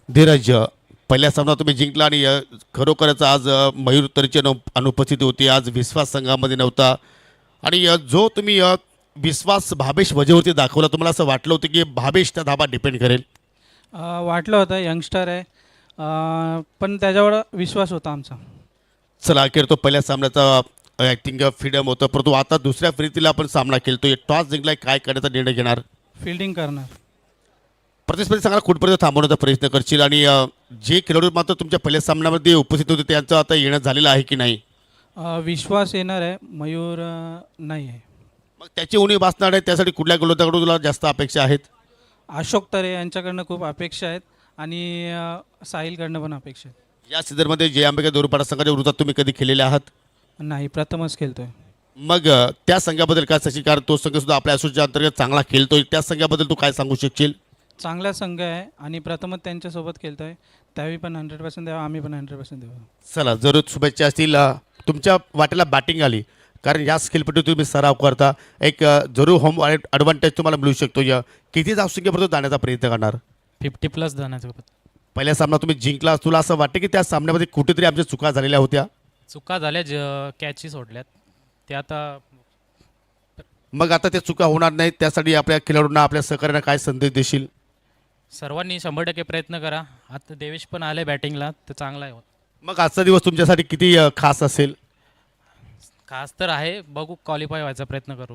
Speaker 1: धीरज पहिल्या सामना तुम्ही जिंकला आणि खरोखरच आज मयूर तरीची अनुपस्थिती होती. आज विश्वास संघामध्ये नव्हता. आणि जो तुम्ही विश्वास भावेश वजेवरती दाखवला तुम्हाला असं वाटलं होतं की भावेश त्या धाबा डिपेंड करेल?
Speaker 2: वाटलं होतं. यंगस्टर आहे पण त्याच्यावर विश्वास होता आमचा.
Speaker 1: चला अखेर तो पहिल्या सामन्याचा आय थिंक फ्रीडम होतं परंतु आता दुसऱ्या फ्रीतीला आपण सामना खेळतोय. टॉस जिंकलाय काय करण्याचा निर्णय घेणार?
Speaker 2: फिल्डिंग करणार.
Speaker 1: प्रतिस्पर्धी सांगा कुठपर्यंत थांबवण्याचा प्रयत्न करशील? आणि जे खेळाडू मात्र तुमच्या पहिल्या सामन्यामध्ये उपस्थित होते त्यांचं आता येणं झालेलं आहे की नाही?
Speaker 2: विश्वास येणार आहे. मयूर नाही आहे.
Speaker 1: मग त्याची उणीव भासणार आहे. त्यासाठी कुठल्या गोलंदाजाकडून तुला जास्त अपेक्षा आहेत?
Speaker 2: अशोक तरे यांच्याकडनं खूप अपेक्षा आहेत आणि साहिलकडनं पण अपेक्षा आहेत.
Speaker 1: या सीझनमध्ये जय अंबिका देवरुपाडा संघाच्या विरोधात तुम्ही कधी खेळलेले आहात?
Speaker 2: नाही, प्रथमच खेळतोय.
Speaker 1: मग त्या संघाबद्दल काय सांगशील? कारण तो संघ सुद्धा आपल्या असोच्या अंतर्गत चांगला खेळतोय. त्या संघाबद्दल तू काय सांगू शकशील?
Speaker 2: चांगला संघ आहे आणि प्रथमच त्यांच्यासोबत खेळतोय. त्यावेळी पण 100% द्यावा, आम्ही पण 100% देऊ.
Speaker 1: चला जरूर शुभेच्छा असतील. तुमच्या वाटेला बॅटिंग आली कारण या स्किलपट्टी तुम्ही सराव करता. एक जरूर होम ॲडव्हान्टेज तुम्हाला मिळू शकतो. किती धावसंख्येपर्यंत जाण्याचा प्रयत्न करणार?
Speaker 2: 50+ जाण्याचा.
Speaker 1: पहिल्या सामना तुम्ही जिंकला. तुला असं वाटतं की त्या सामन्यामध्ये कुठेतरी आमच्या चुका झालेल्या होत्या?
Speaker 3: चुका झाल्या, कॅची सोडल्यात ते आता.
Speaker 1: मग आता त्या चुका होणार नाहीत त्यासाठी आपल्या खेळाडूंना आपल्या सहकार्यांना काय संदेश देशील?
Speaker 3: सर्वांनी 100% प्रयत्न करा. आता देवेश पण आले बॅटिंगला तर चांगला आहे.
Speaker 1: मग आजचा दिवस तुमच्यासाठी किती खास असेल?
Speaker 3: खास तर आहे. बघू, क्वालिफाय व्हायचा प्रयत्न करू.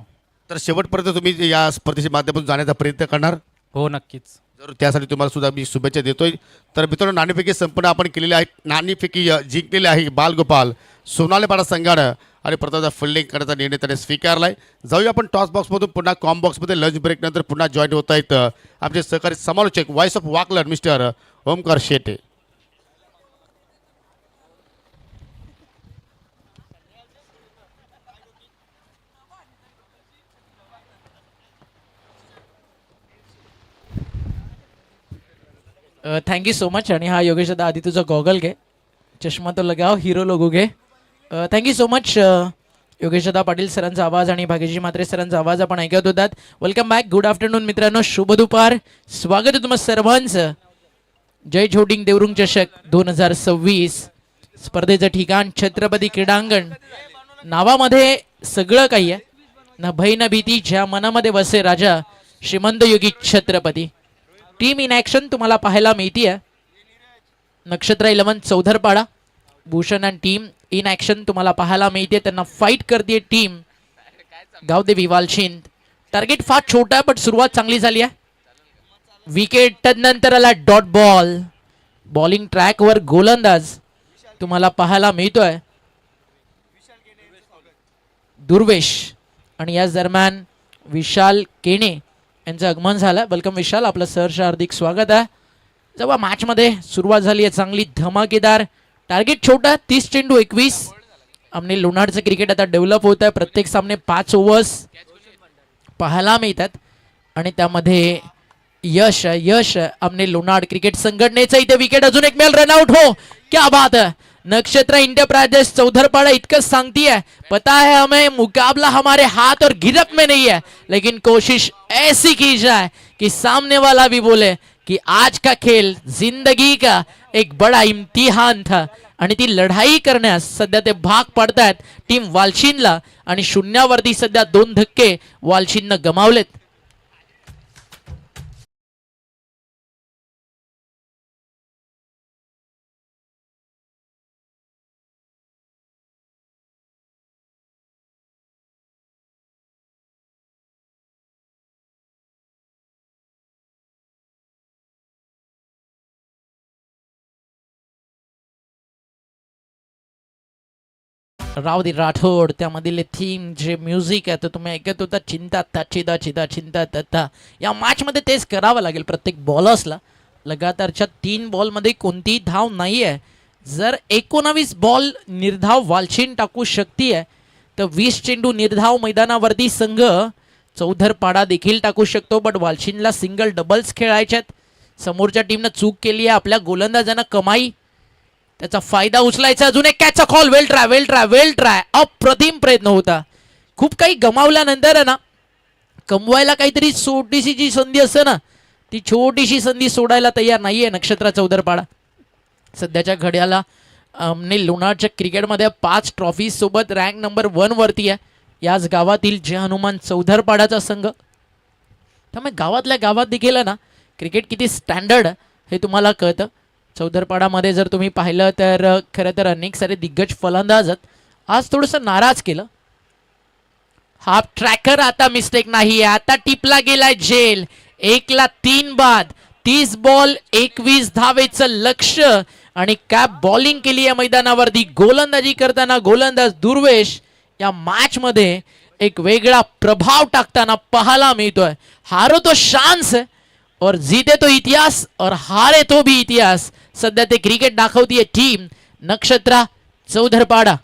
Speaker 1: तर शेवटपर्यंत तुम्ही या स्पर्धेच्या माध्यमातून जाण्याचा प्रयत्न करणार?
Speaker 3: हो, नक्कीच.
Speaker 1: जरूर त्यासाठी तुम्हाला सुद्धा मी शुभेच्छा देतोय. तर मित्रांनो नाणेफेकी संपन्न आपण केलेली आहे. नाणेफेकी जिंकलेली आहे बालगोपाल सोनालेपाडा संघानं आणि प्रथमचा फिल्डिंग करण्याचा निर्णय त्याने स्वीकारला आहे. जाऊया आपण टॉस बॉक्समधून पुन्हा कॉम बॉक्समध्ये लंच ब्रेक नंतर पुन्हा जॉईन होत आहेत आमचे सहकारी समालोचक व्हॉइस ऑफ वाकलर mister Omkar Shete.
Speaker 4: Thank you so much. आणि हा योगेश दादा आधी तुझा गॉगल घे, चष्मा तो लगाव, हिरो लोगो घे. Thank you so much Yogesh Dada Patil सरांचा आवाज आणि भाग्यजी म्हात्रे सरांचा आवाज आपण ऐकत होतात. वेलकम बॅक, गुड आफ्टरनून मित्रांनो, शुभ दुपार. स्वागत आहे तुम्हा सर्वांचं. जय छोटिंग देवरुंग चषक 2026 स्पर्धेचं ठिकाण छत्रपती क्रीडांगण. नावामध्ये सगळं काही आहे. न भय न भीती, ज्या मनामध्ये बसे राजा श्रीमंत योगी छत्रपती. टीम इन ॲक्शन तुम्हाला पाहायला मिळतीये. Nakshatra 11 Chaudharpada. Bhushan and team in action तुम्हाला पाहायला मिळते. त्यांना फाईट करते टीम गावदेवी वालशिंद. टार्गेट फार छोटा आहे पण सुरुवात चांगली झाली आहे. विकेट नंतर आला डॉट बॉल. बॉलिंग ट्रॅकवर गोलंदाज तुम्हाला पाहायला मिळतोय दुर्वेश आणि याच दरम्यान विशाल केणे यांचं आगमन झालं. वेलकम विशाल, आपलं सहर्ष हार्दिक स्वागत आहे. जेव्हा मॅचमध्ये सुरुवात झाली आहे चांगली धमाकेदार. टार्गेट छोटा 30 चेंडू 21. आमने लोणारचं क्रिकेट आता डेव्हलप होत आहे. प्रत्येक सामने 5 ओव्हर्स पाहायला मिळतात आणि त्यामध्ये यश आमने लोनाड क्रिकेट संघटनेचं इथे विकेट अजून एक मेल रनआउट. हो क्या बात है. नक्षत्र इंटरप्राइजेस चौधरपाड़ा इतकं सांगती है पता है हमें मुकाबला हमारे हाथ और गिरफ्त में नहीं है, लेकिन कोशिश ऐसी की जाए कि सामने वाला भी बोले कि आज का खेल जिंदगी का एक बड़ा इम्तिहान था. आणि ती लढाई करण्यास सध्या ते भाग पडतायत टीम वालशिंदला आणि शून्यावरती सध्या 2 धक्के वालशिंदनं गमावलेत. रावदी राठोड त्यामधील थीम जे म्युझिक आहे ते तुम्ही ऐकत होता. चिंता चिदा चिदा चिंता तथा. या मॅचमध्ये तेच करावं लागेल प्रत्येक बॉलर्सला. लगातारच्या 3 बॉलमध्ये कोणतीही धाव नाही आहे. जर 19 बॉल निर्धाव वालशिंद टाकू शकते आहे तर 20 चेंडू निर्धाव मैदानावरती संघ चौधरपाडा देखील टाकू शकतो. बट वालशिंदला सिंगल डबल्स खेळायच्यात. समोरच्या टीमनं चूक केली आहे. आपल्या गोलंदाजांना कमाई त्याचा फायदा उचलायचा. अजून एक कॅचचा कॉल. वेल ट्राय. अप्रतिम प्रयत्न होता. खूप काही गमावल्यानंतर ना कमवायला काहीतरी छोटीशी जी संधी असते ना ती छोटीशी संधी सोडायला तयार नाहीये नक्षत्र चौधरपाडा. सध्याच्या घड्याला आमने लोणारच्या क्रिकेटमध्ये 5 ट्रॉफी सोबत रँक नंबर 1 वरती आहे. याच गावातील जय हनुमान चौधरपाडाचा संघ. त्यामुळे गावातल्या गावात देखील ना क्रिकेट किती स्टँडर्ड हे तुम्हाला कळतं. चौधरपाडामध्ये जर तुम्ही पाहिलं तर खरं तर अनेक सारे दिग्गज फलंदाज आज थोडंसं नाराज केलं. हाफ ट्रॅकर आता मिस्टेक नाही. आता टिपला गेलाय जेल. 1ला 3 बाद. 30 बॉल 21 धावेचं लक्ष आणि काय बॉलिंग केली आहे मैदानावरती. गोलंदाजी करताना गोलंदाज दुर्वेश या मॅच मध्ये एक वेगळा प्रभाव टाकताना पाहायला मिळतोय. हारो तो शान्स है और जीते तो इतिहास और हारे तो भी इतिहास. सध्या ते क्रिकेट दाखवतीये टीम नक्षत्रा चौधरपाडा.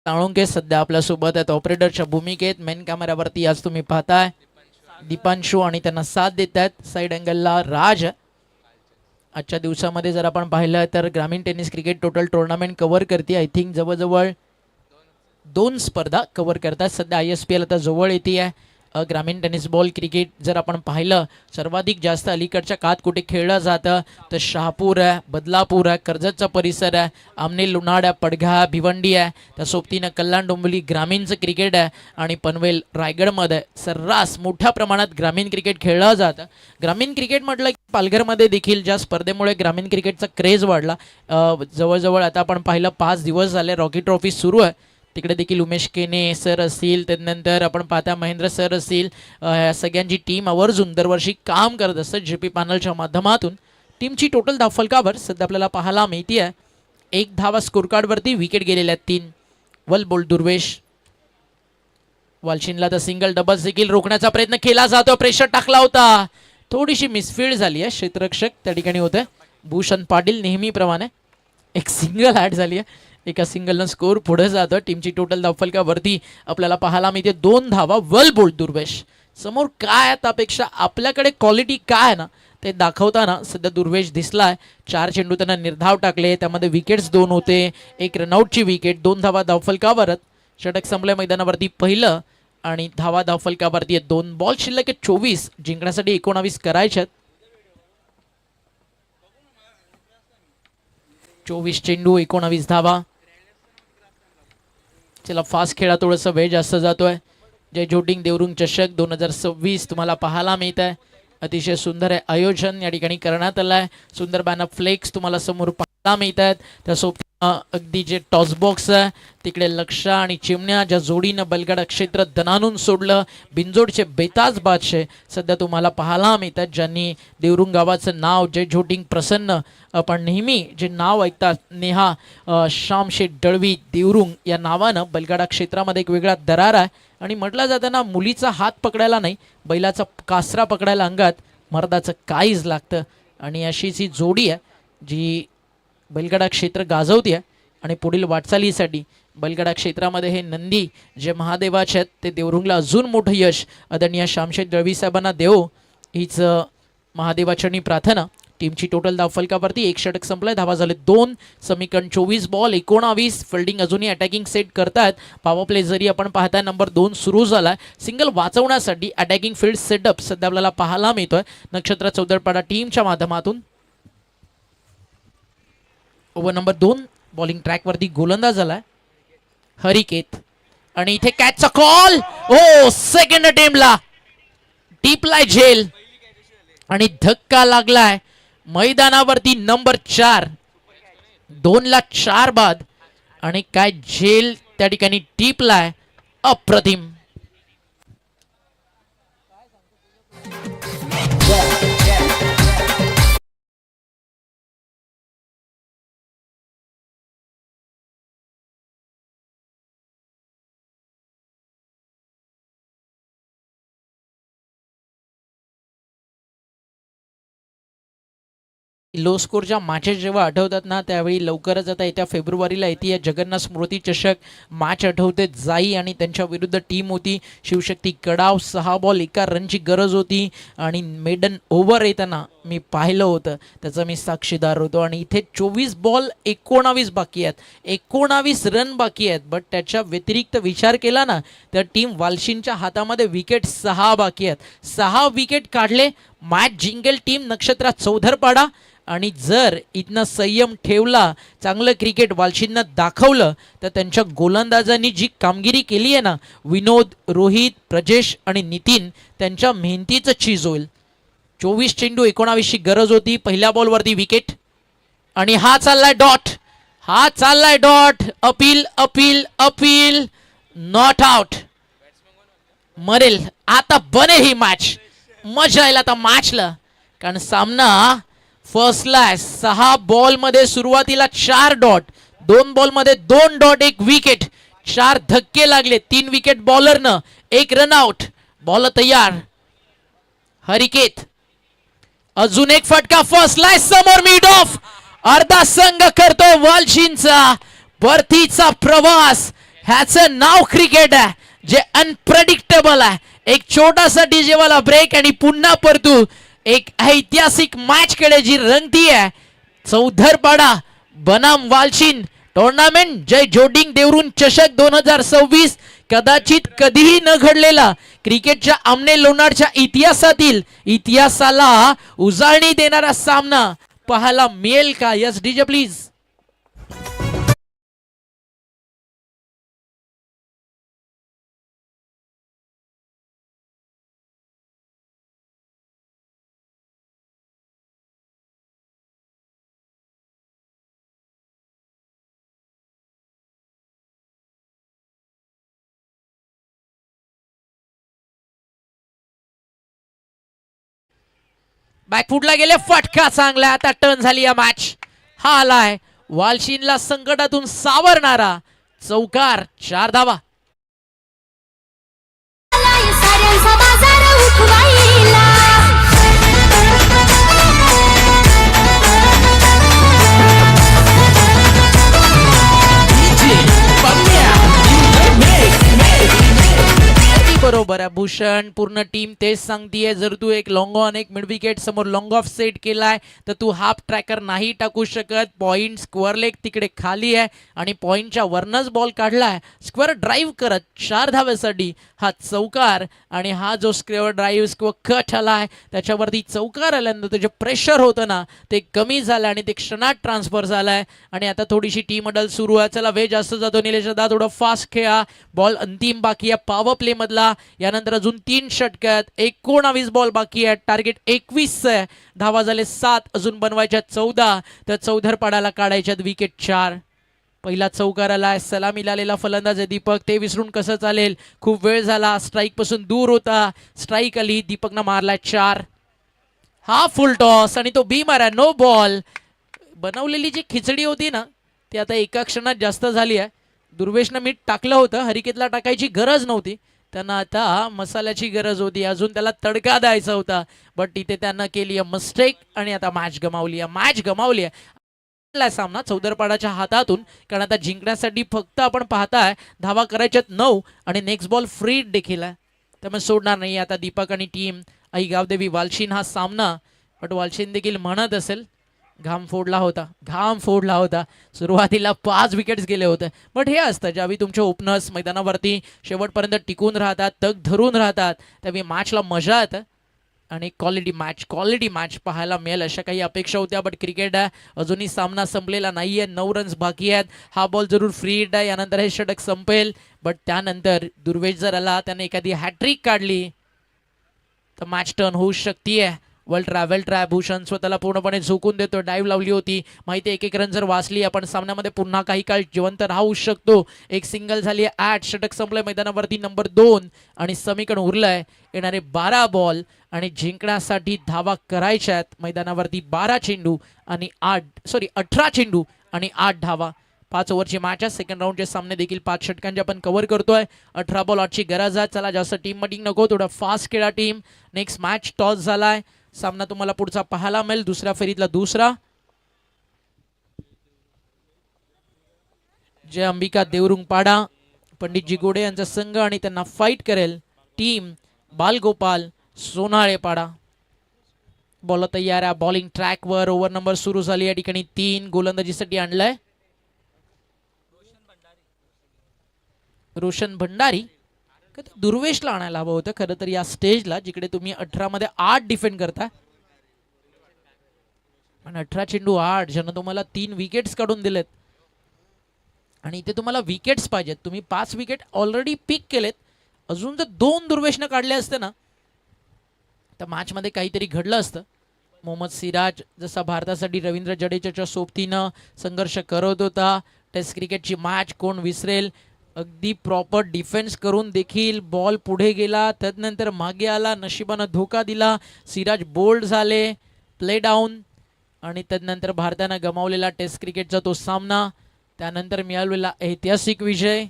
Speaker 4: ताळुंके सध्या आपल्या सोबत आहेत ऑपरेटरच्या भूमिकेत. मेन कॅमेऱ्यावरती आज तुम्ही पाहताय दीपांशू आणि त्यांना साथ देत आहेत. साईड अँगलला राज. आजच्या दिवसामध्ये जर आपण पाहिलं तर ग्रामीण tennis cricket total tournament cover करते. आय थिंक जवळजवळ 2 स्पर्धा कव्हर करतात. सध्या ISPL आता जवळ येते आहे. ग्रामीण टेनिस बॉल क्रिकेट जर आपण पाहिलं सर्वाधिक जास्त अलीकडच्या काळात कुठे खेळलं जातं तर शहापूर आहे, बदलापूर आहे, कर्जतचा परिसर आहे, आमने लोणाड आहे, पडघा भिवंडी आहे. त्या सोबतीनं कल्याण डोंबिवली ग्रामीणचं क्रिकेट आहे आणि पनवेल रायगडमध्ये सर्रास मोठ्या प्रमाणात ग्रामीण क्रिकेट खेळलं जातं. ग्रामीण क्रिकेट म्हटलं की पालघरमध्ये देखील ज्या स्पर्धेमुळे ग्रामीण क्रिकेटचा क्रेज वाढला. जवळजवळ आता आपण पाहिलं 5 दिवस झाले रॉकी ट्रॉफी सुरू आहे. तिकडे देखील उमेश केने सर असतील, त्यानंतर आपण पाहता महेंद्र सर असतील. सगळ्यांची टीम आवर्जून दरवर्षी काम करत असतात JP पॅनलच्या माध्यमातून. टीमची टोटल धावफलकावर सध्या आपल्याला पाहायला मिळते आहे 1 धावा स्कोर कार्डवरती. विकेट गेलेल्या 3. वल बोल दुर्वेश. वालशिंदला तर सिंगल डबल्स देखील रोखण्याचा प्रयत्न केला जातो. प्रेशर टाकला होता. थोडीशी मिसफील्ड झाली आहे. क्षेत्ररक्षक त्या ठिकाणी होते भूषण पाटील. नेहमीप्रमाणे एक सिंगल ॲड झाली आहे. एका सिंगलनं स्कोर पुढे जातं. टीमची टोटल धावफलकावरती आपल्याला पाहायला मिळते 2 धावा. वेल बोल्ड दुर्वेश. समोर काय आहे त्यापेक्षा आपल्याकडे क्वालिटी काय आहे ना ते दाखवताना सध्या दुर्वेश दिसलाय. 4 चेंडू त्यांना निर्धाव टाकले. त्यामध्ये विकेट्स 2 होते. 1 रनआउटची विकेट. 2 धावा धावफलकावरच. षटक संपल्या मैदानावरती पहिलं आणि धावा धावफलकावरती आहेत. 2 बॉल शिल्लक आहेत. 24 जिंकण्यासाठी 19 करायच्यात. 24 चेंडू 19 धावा. चला फास्ट खेळा, थोडंसं वेळ जास्त जातोय. जय जोटिंग देवरुंग चषक 2026 तुम्हाला पाहायला मिळत आहे. अतिशय सुंदर आहे आयोजन या ठिकाणी करण्यात आलं आहे. सुंदर बॅनर फ्लेक्स तुम्हाला समोर पाहायला मिळत आहेत. त्यासोबत अगदी जे टॉस बॉक्स आहे तिकडे लक्ष आणि चिमण्या ज्या जोडीनं बलगाडा क्षेत्र दणानून सोडलं. बिंजोडचे बेताज बादशे सध्या तुम्हाला पाहायला मिळतात, ज्यांनी देवरुंग गावाचं नाव जय झोटिंग प्रसन्न आपण नेहमी जे नाव ऐकतात नेहा श्यामशेठ दळवी देवरुंग या नावानं बलगाडा क्षेत्रामध्ये एक वेगळा दरार आहे. आणि म्हटलं जातं ना, मुलीचा हात पकडायला नाही, बैलाचा कासरा पकडायला अंगात मर्दाचं काहीच लागतं. आणि अशीच ही जोडी आहे जी बैलगाडा क्षेत्र गाजवते आहे. आणि पुढील वाटचालीसाठी बैलगाडा क्षेत्रामध्ये हे नंदी जे महादेवाचे आहेत ते देवरुंगला अजून मोठं यश आदरणीय श्यामशेठ दळवी साहेबांना देव हीच महादेवाचरणी प्रार्थना. टीमची टोटल धावफलकावरती 1 षटक संपलंय. धावा झाले 2. समीकरण 24 बॉल 19. फिल्डिंग अजूनही अटॅकिंग सेट करतायत. पॉवर प्ले जरी आपण पाहताय नंबर 2 सुरू झालाय. सिंगल वाचवण्यासाठी अटॅकिंग फील्ड सेटअप सध्या आपल्याला पाहायला मिळतोय नक्षत्र चौदरपाडा टीमच्या माध्यमातून. ओव्हर नंबर 2 बॉलिंग ट्रॅकवरती गोलंदाज झालाय हरिकेत. आणि इथे कॅचचा कॉल. ओ सेकंड अटेम्प्टला टीपलाय झेल आणि धक्का लागलाय मैदानावरती. नंबर 4 2ला 4 बाद आणि काय झेल त्या ठिकाणी टीपलाय. अप्रतिम. लो स्कोरच्या मॅचेस जेव्हा आठवतात ना, त्यावेळी लवकरच आता येत्या फेब्रुवारीला येते या जगन्नाथ स्मृती चषक मॅच आठवते. जाई आणि त्यांच्या विरुद्ध टीम होती शिवशक्ती कडाव. 6 बॉल 1 रनची गरज होती आणि मेडन ओव्हर येताना मी पाहिलं होतं, त्याचा मी साक्षीदार होतो. आणि इथे 24 बॉल 19 बाकी आहेत, 19 रन बाकी आहेत. बट त्याच्या व्यतिरिक्त विचार केला ना तर टीम वालशींच्या हातामध्ये विकेट 6 बाकी आहेत. 6 विकेट काढले, मॅच जिंकेल टीम नक्षत्रा चौधरपाडा. आणि जर इथनं संयम ठेवला, चांगलं क्रिकेट वालशींना दाखवलं तर त्यांच्या गोलंदाजांनी जी कामगिरी केली आहे ना, विनोद, रोहित, प्रजेश आणि नितीन, त्यांच्या मेहनतीचं चीज होईल. 24 चेंडू 19ची गरज होती. पहिल्या बॉलवरती विकेट आणि हा चाललाय डॉट, हा चाललाय dot. Appeal appeal appeal, not out. मरेल आता, बने ही मॅच. मजा येईल आता मॅचला, कारण सामना फर्स्टला 6 बॉलमध्ये सुरुवातीला 4 डॉट, 2 बॉलमध्ये 2 डॉट 1 विकेट, 4 धक्के लागले, 3 विकेट बॉलरनं, 1 रनआउट. बॉल तयार. हरिकेत अजून एक फटका. फर्स्टला समोर मिड ऑफ. अर्धा संघ करतो वालशींचा परतीचा प्रवास. ह्याचं नाव क्रिकेट आहे जे अनप्रेडिक्टेबल आहे. एक छोटासा डीजेवाला ब्रेक आणि पुन्हा परतू एक ऐतिहासिक मॅच कडे जी रंगती आहे. चौधरपाडा बनाम वालशीन टुर्नामेंट जय जोटिंग देवरुंग चषक 2026 कदाचित कधीही न घडलेला क्रिकेटच्या आमने लोणारच्या इतिहासातील इतिहासाला उजाळणी देणारा सामना पाहायला मिळेल का? Yes DJ please. बॅकफुटला गेले, फटका चांगला. आता टर्न झाली या मॅच. हा आलाय वालशीनला संकटातून सावरणारा चौकार. 4 धावा. बरोबर बरोबर आहे भूषण, पूर्ण टीम तेच सांगतीये, जर तू एक लॉंग ऑन एक मिड विकेट समोर लॉंग ऑफ सेट केलाय तर तू हाफ ट्रॅकर नाही टाकू शकत. पॉइंट स्क्वेअर लेग तिकडे खाली आहे आणि पॉइंटच्या वरनच बॉल काढलाय स्क्वेअर ड्राईव्ह करत 4 धावेसाठी हा चौकार. आणि हा जो स्क्वेअर ड्राईव्ह स्क्वेअर कट आलाय त्याच्यावरती चौकार आल्यानंतर जे प्रेशर होतं ना ते कमी झालं आणि ते क्षणात ट्रान्सफर झालाय. आणि आता थोडीशी टीम अडल सुरू आहे. चला वेळ जास्त जातो निलेश दादा, थोडं फास्ट खेळा. बॉल अंतिम बाकी आहे पॉवर प्ले मधला. यानंतर अजून 3 षटकात 19 बॉल बाकी आहेत. टार्गेट 21 आहे. धावा झाले 7, अजून बनवायच्या 14. तर चौधरपाडाला काढायच्यात विकेट 4. पहिला चौकार आलाय, सलामीला आलेला फलंदाज आहे दीपक, ते विसरून कसं चालेल. खूप वेळ झाला, स्ट्राईक पासून दूर होता, स्ट्राईक आली, दीपकनं मारलाय 4. हा फुल टॉस आणि तो बी मारा, नो बॉल. बनवलेली जी खिचडी होती ना ती आता एका क्षणात जास्त झाली आहे. दुर्वेशनं मीठ टाकलं होतं, हरिकेतला टाकायची गरज नव्हती, त्यांना आता मसाल्याची गरज होती, अजून त्याला तडका द्यायचा होता. बट तिथे त्यांना केली आहे मिस्टेक आणि आता मॅच गमावली आहे. सामना चौधरपाडाच्या हातातून, कारण आता जिंकण्यासाठी फक्त आपण पाहताय धावा करायच्यात 9 आणि नेक्स्ट बॉल फ्री देखील आहे, त्यामुळे सोडणार नाही आता दीपक आणि टीम. आई गावदेवी वालशीन हा सामना, बट वालशीन देखील म्हणत असेल घाम फोडला होता. सुरुवातीला 5 विकेट्स गेले होते, बट हे असतं ज्यावेळी तुमचे ओपनर्स मैदानावरती शेवटपर्यंत टिकून राहतात, तग धरून राहतात, त्यावेळी मॅचला मजा येतं आणि क्वालिटी मॅच पाहायला मिळेल अशा काही अपेक्षा होत्या. बट क्रिकेट आहे, अजूनही सामना संपलेला नाहीये, 9 रन्स बाकी आहेत. हा बॉल जरूर फ्री हिट आहे, यानंतर हे षटक संपेल. बट त्यानंतर दुर्वेश जर आला, त्याने एखादी हॅट्रिक काढली तर मॅच टर्न होऊ शकते. वेल ट्राय भूषण स्वतःला पूर्णपणे झोकून देतो, डाईव्ह लावली होती, माहिती एक रन जर वाचली आपण सामन्यामध्ये पुन्हा काही काळ जिवंत राहू शकतो. एक सिंगल झाली आहे, 8 षटक संपलंय मैदानावरती नंबर 2 आणि समीकरण उरलंय येणारे 12 बॉल आणि जिंकण्यासाठी धावा करायच्या आहेत मैदानावरती 18 चेंडू आणि 8 धावा. 5 ओव्हरची मॅच आहे, सेकंड राऊंडचे सामने देखील 5 षटकांचे आपण कव्हर करतोय. 18 बॉल 8ची गरज आहे. चला जास्त टीम मटिंग नको, थोडं फास्ट खेळा टीम. नेक्स्ट मॅच टॉस झालाय, सामना तुम्हाला पुढचा पाहायला मिळेल, दुसऱ्या फेरीतला दुसरा. जय अंबिका देवरुंगपाडा, पंडितजी गोडे यांचा संघ आणि त्यांना फाईट करेल टीम बालगोपाल सोनाळेपाडा. बॉल तयार आहे, बॉलिंग ट्रॅकवर, ओव्हर नंबर सुरू झाली या ठिकाणी 3. गोलंदाजीसाठी आणलाय रोशन भंडारी. दुर्वेशला आणायला हवं होतं खरं तर या स्टेजला, जिकडे तुम्ही 18 मध्ये 8 डिफेंड करता आणि 18 चेंडू 8, ज्यानं तुम्हाला 3 विकेट्स काढून दिलेत आणि इथे तुम्हाला विकेट्स पाहिजेत. तुम्ही 5 विकेट ऑलरेडी पिक केलेत, अजून जर 2 दुर्वेशनं काढले असते ना तर मॅच मध्ये काहीतरी घडलं असतं. मोहम्मद सिराज जसा भारतासाठी रवींद्र जडेजाच्या सोबतीनं संघर्ष करत होता, टेस्ट क्रिकेटची मॅच कोण विसरेल. अगदी प्रॉपर डिफेन्स करून देखील बॉल पुढे गेला, त्यानंतर मागे आला, नशिबानं धोका दिला, सिराज बोल्ड झाले, प्ले डाऊन आणि त्यानंतर भारतानं गमावलेला टेस्ट क्रिकेटचा तो सामना, त्यानंतर मिळवलेला ऐतिहासिक विजय.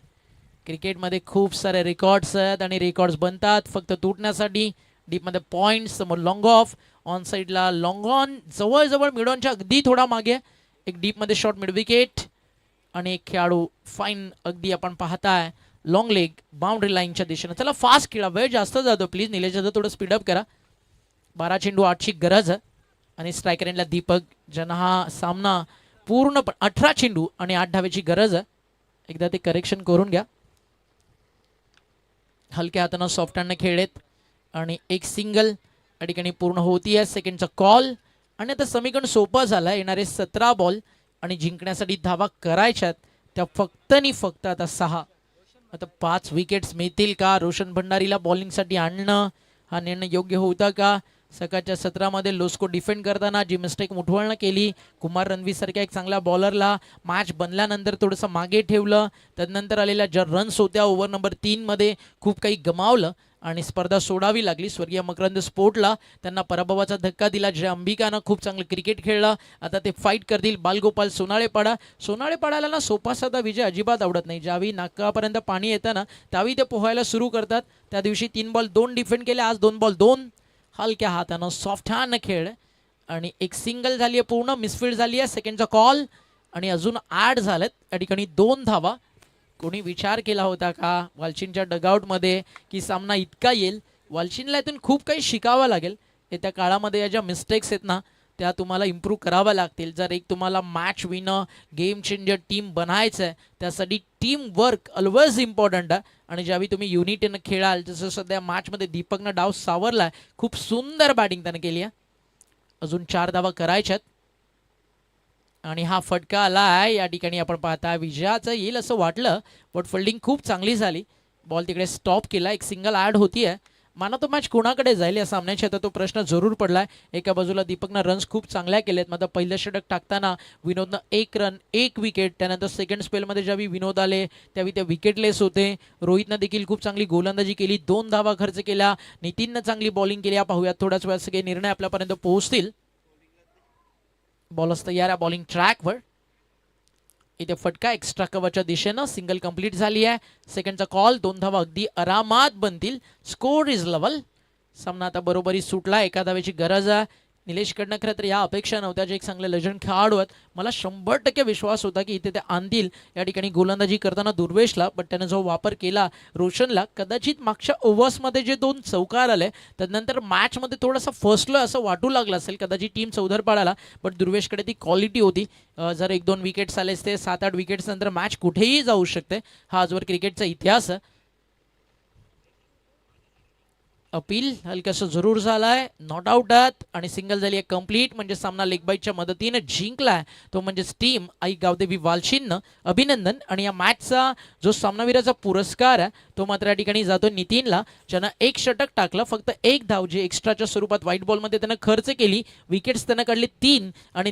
Speaker 4: क्रिकेटमध्ये खूप सारे रेकॉर्ड्स आहेत आणि रेकॉर्ड्स बनतात फक्त तुटण्यासाठी. डीपमध्ये पॉईंट्स, समोर लॉंग ऑफ, ऑन साईडला लॉंग ऑन, जवळजवळ मिड ऑनच्या अगदी थोडा मागे एक डीपमध्ये शॉर्ट मिड विकेट आणि एक खेळाडू फाईन अगदी आपण पाहताय लॉंग लेग बाउंड्री लाईनच्या दिशेने. चला फास्ट खेळा, वेळ जास्त जातो प्लीज. निलेश दादा थोडं स्पीडअप करा. 12 चेंडू 8ची गरज आहे आणि स्ट्रायकर एंडला दीपक, ज्यांना हा सामना पूर्ण 18 चेंडू आणि 8 धावेची गरज आहे. एकदा ते करेक्शन करून घ्या. हलक्या हातानं सॉफ्ट हँडने खेळलेत आणि एक सिंगल या ठिकाणी पूर्ण होती आहे. सेकंडचा कॉल आणि आता समीकरण सोपं झालं. येणारे 17 बॉल आणि जिंकण्यासाठी धावा करायच्यात त्या फक्त आणि फक्त आता 6. आता 5 विकेट्स मिळतील का? रोशन भंडारीला बॉलिंगसाठी आणणं हा निर्णय योग्य होता का? सकाळच्या सत्रामध्ये लोस्को डिफेंड करताना जी मिस्टेक मुठवळनं केली, कुमार रणवी सारख्या एक चांगल्या बॉलरला मॅच बनल्यानंतर थोडंसं मागे ठेवलं, त्यानंतर आलेल्या ज्या रन्स होत्या ओव्हर नंबर 3 मध्ये खूप काही गमावलं आणि स्पर्धा सोडावी लागली. स्वर्गीय मकरंद स्पोर्टला त्यांना पराभवाचा धक्का दिला. जय अंबिकानं खूप चांगलं क्रिकेट खेळलं. आता ते फाईट करतील बालगोपाल सोनाळेपाडाला ना सोपा साधा विजय अजिबात आवडत नाही. ज्यावेळी नाकापर्यंत पाणी येतं ना त्यावेळी ते पोहायला सुरू करतात. त्या दिवशी 3 बॉल 2 डिफेंड केले, आज 2 बॉल 2 हलक्या हातानं सॉफ्ट हँडनं खेळ आणि एक सिंगल झाली आहे, पूर्ण मिसफील्ड झाली आहे. सेकंडचा कॉल आणि अजून 8 झालेत या ठिकाणी 2 धावा. कोणी विचार केला होता का वालचिनच्या डगआउटमध्ये की सामना इतका येईल? वालचिनला इथून खूप काही शिकावं लागेल. येत्या काळामध्ये या ज्या मिस्टेक्स आहेत ना त्या तुम्हाला इम्प्रूव्ह कराव्या लागतील. जर एक तुम्हाला match winner game changer team बनायचं आहे त्यासाठी टीम वर्क ऑलवेज इम्पॉर्टंट आहे. आणि ज्यावेळी तुम्ही युनिटीनं खेळाल, जसं सध्या मॅचमध्ये दीपकनं डाव सावरला आहे, खूप सुंदर बॅटिंग त्यानं केली आहे. अजून 4 धावा करायच्यात आणि हा फटका आला आहे. या ठिकाणी आपण पाहता विजयाचं येईल असं वाटलं, बट फिल्डिंग खूप चांगली झाली. बॉल तिकडे स्टॉप केला. एक सिंगल ॲड होती आहे. माना तो मॅच कोणाकडे जाईल या सामन्याची आता तो प्रश्न जरूर पडलाय. एका बाजूला दीपकनं रन्स खूप चांगल्या केलेत, मात्र पहिलं षटक टाकताना विनोदनं 1 रन 1 विकेट. त्यानंतर सेकंड स्पेलमध्ये ज्यावेळी विनोद आले त्यावेळी ते विकेटलेस होते. रोहितनं देखील खूप चांगली गोलंदाजी केली, 2 धावा खर्च केल्या. नितीननं चांगली बॉलिंग केली. पाहूयात थोड्याच वेळात सगळे निर्णय आपल्यापर्यंत पोहोचतील. बॉलर्स तयार आहे बॉलिंग ट्रॅकवर. इथे फटका एक्स्ट्रा कव्हरच्या दिशेनं सिंगल कंप्लीट झाली आहे. सेकंडचा कॉल, 2 धावा अगदी आरामात बनतील. Score is level. सामना आता बरोबरी सुटला. एका धावेची गरज आहे. निलेशकडनं खरं तर या अपेक्षा नव्हत्या. जे एक चांगले लेजंड खेळाडू आहेत, मला 100% विश्वास होता की इथे ते आणतील. या ठिकाणी गोलंदाजी करताना दुर्वेशला, बट त्याने जो वापर केला रोशनला, कदाचित मागच्या ओव्हर्समध्ये जे 2 चौकार आले त्यानंतर मॅचमध्ये थोडंसं फसलं असं वाटू लागलं असेल कदाचित टीम चौधर पाडायला, बट दुर्वेशकडे ती क्वालिटी होती. जर 1-2 विकेट्स आले असते, 7-8 विकेट्स नंतर मॅच कुठेही जाऊ शकते. हा आजवर क्रिकेटचा इतिहास आहे. अपील हलकंसं जरूर झालाय, नॉट आउट आहात आणि सिंगल झाली आहे कंप्लीट. म्हणजे सामना लेग बाईटच्या मदतीने जिंकलाय तो म्हणजे टीम आई गावदेवी वालशिननं. अभिनंदन. आणि या मॅचचा जो सामनावीराचा पुरस्कार आहे तो मात्र या ठिकाणी जातो नितीनला, ज्यानं 1 षटक टाकलं, फक्त 1 धाव जी एक्स्ट्राच्या स्वरूपात व्हाईट बॉलमध्ये त्यानं खर्च केली. विकेट्स त्यानं काढले 3 आणि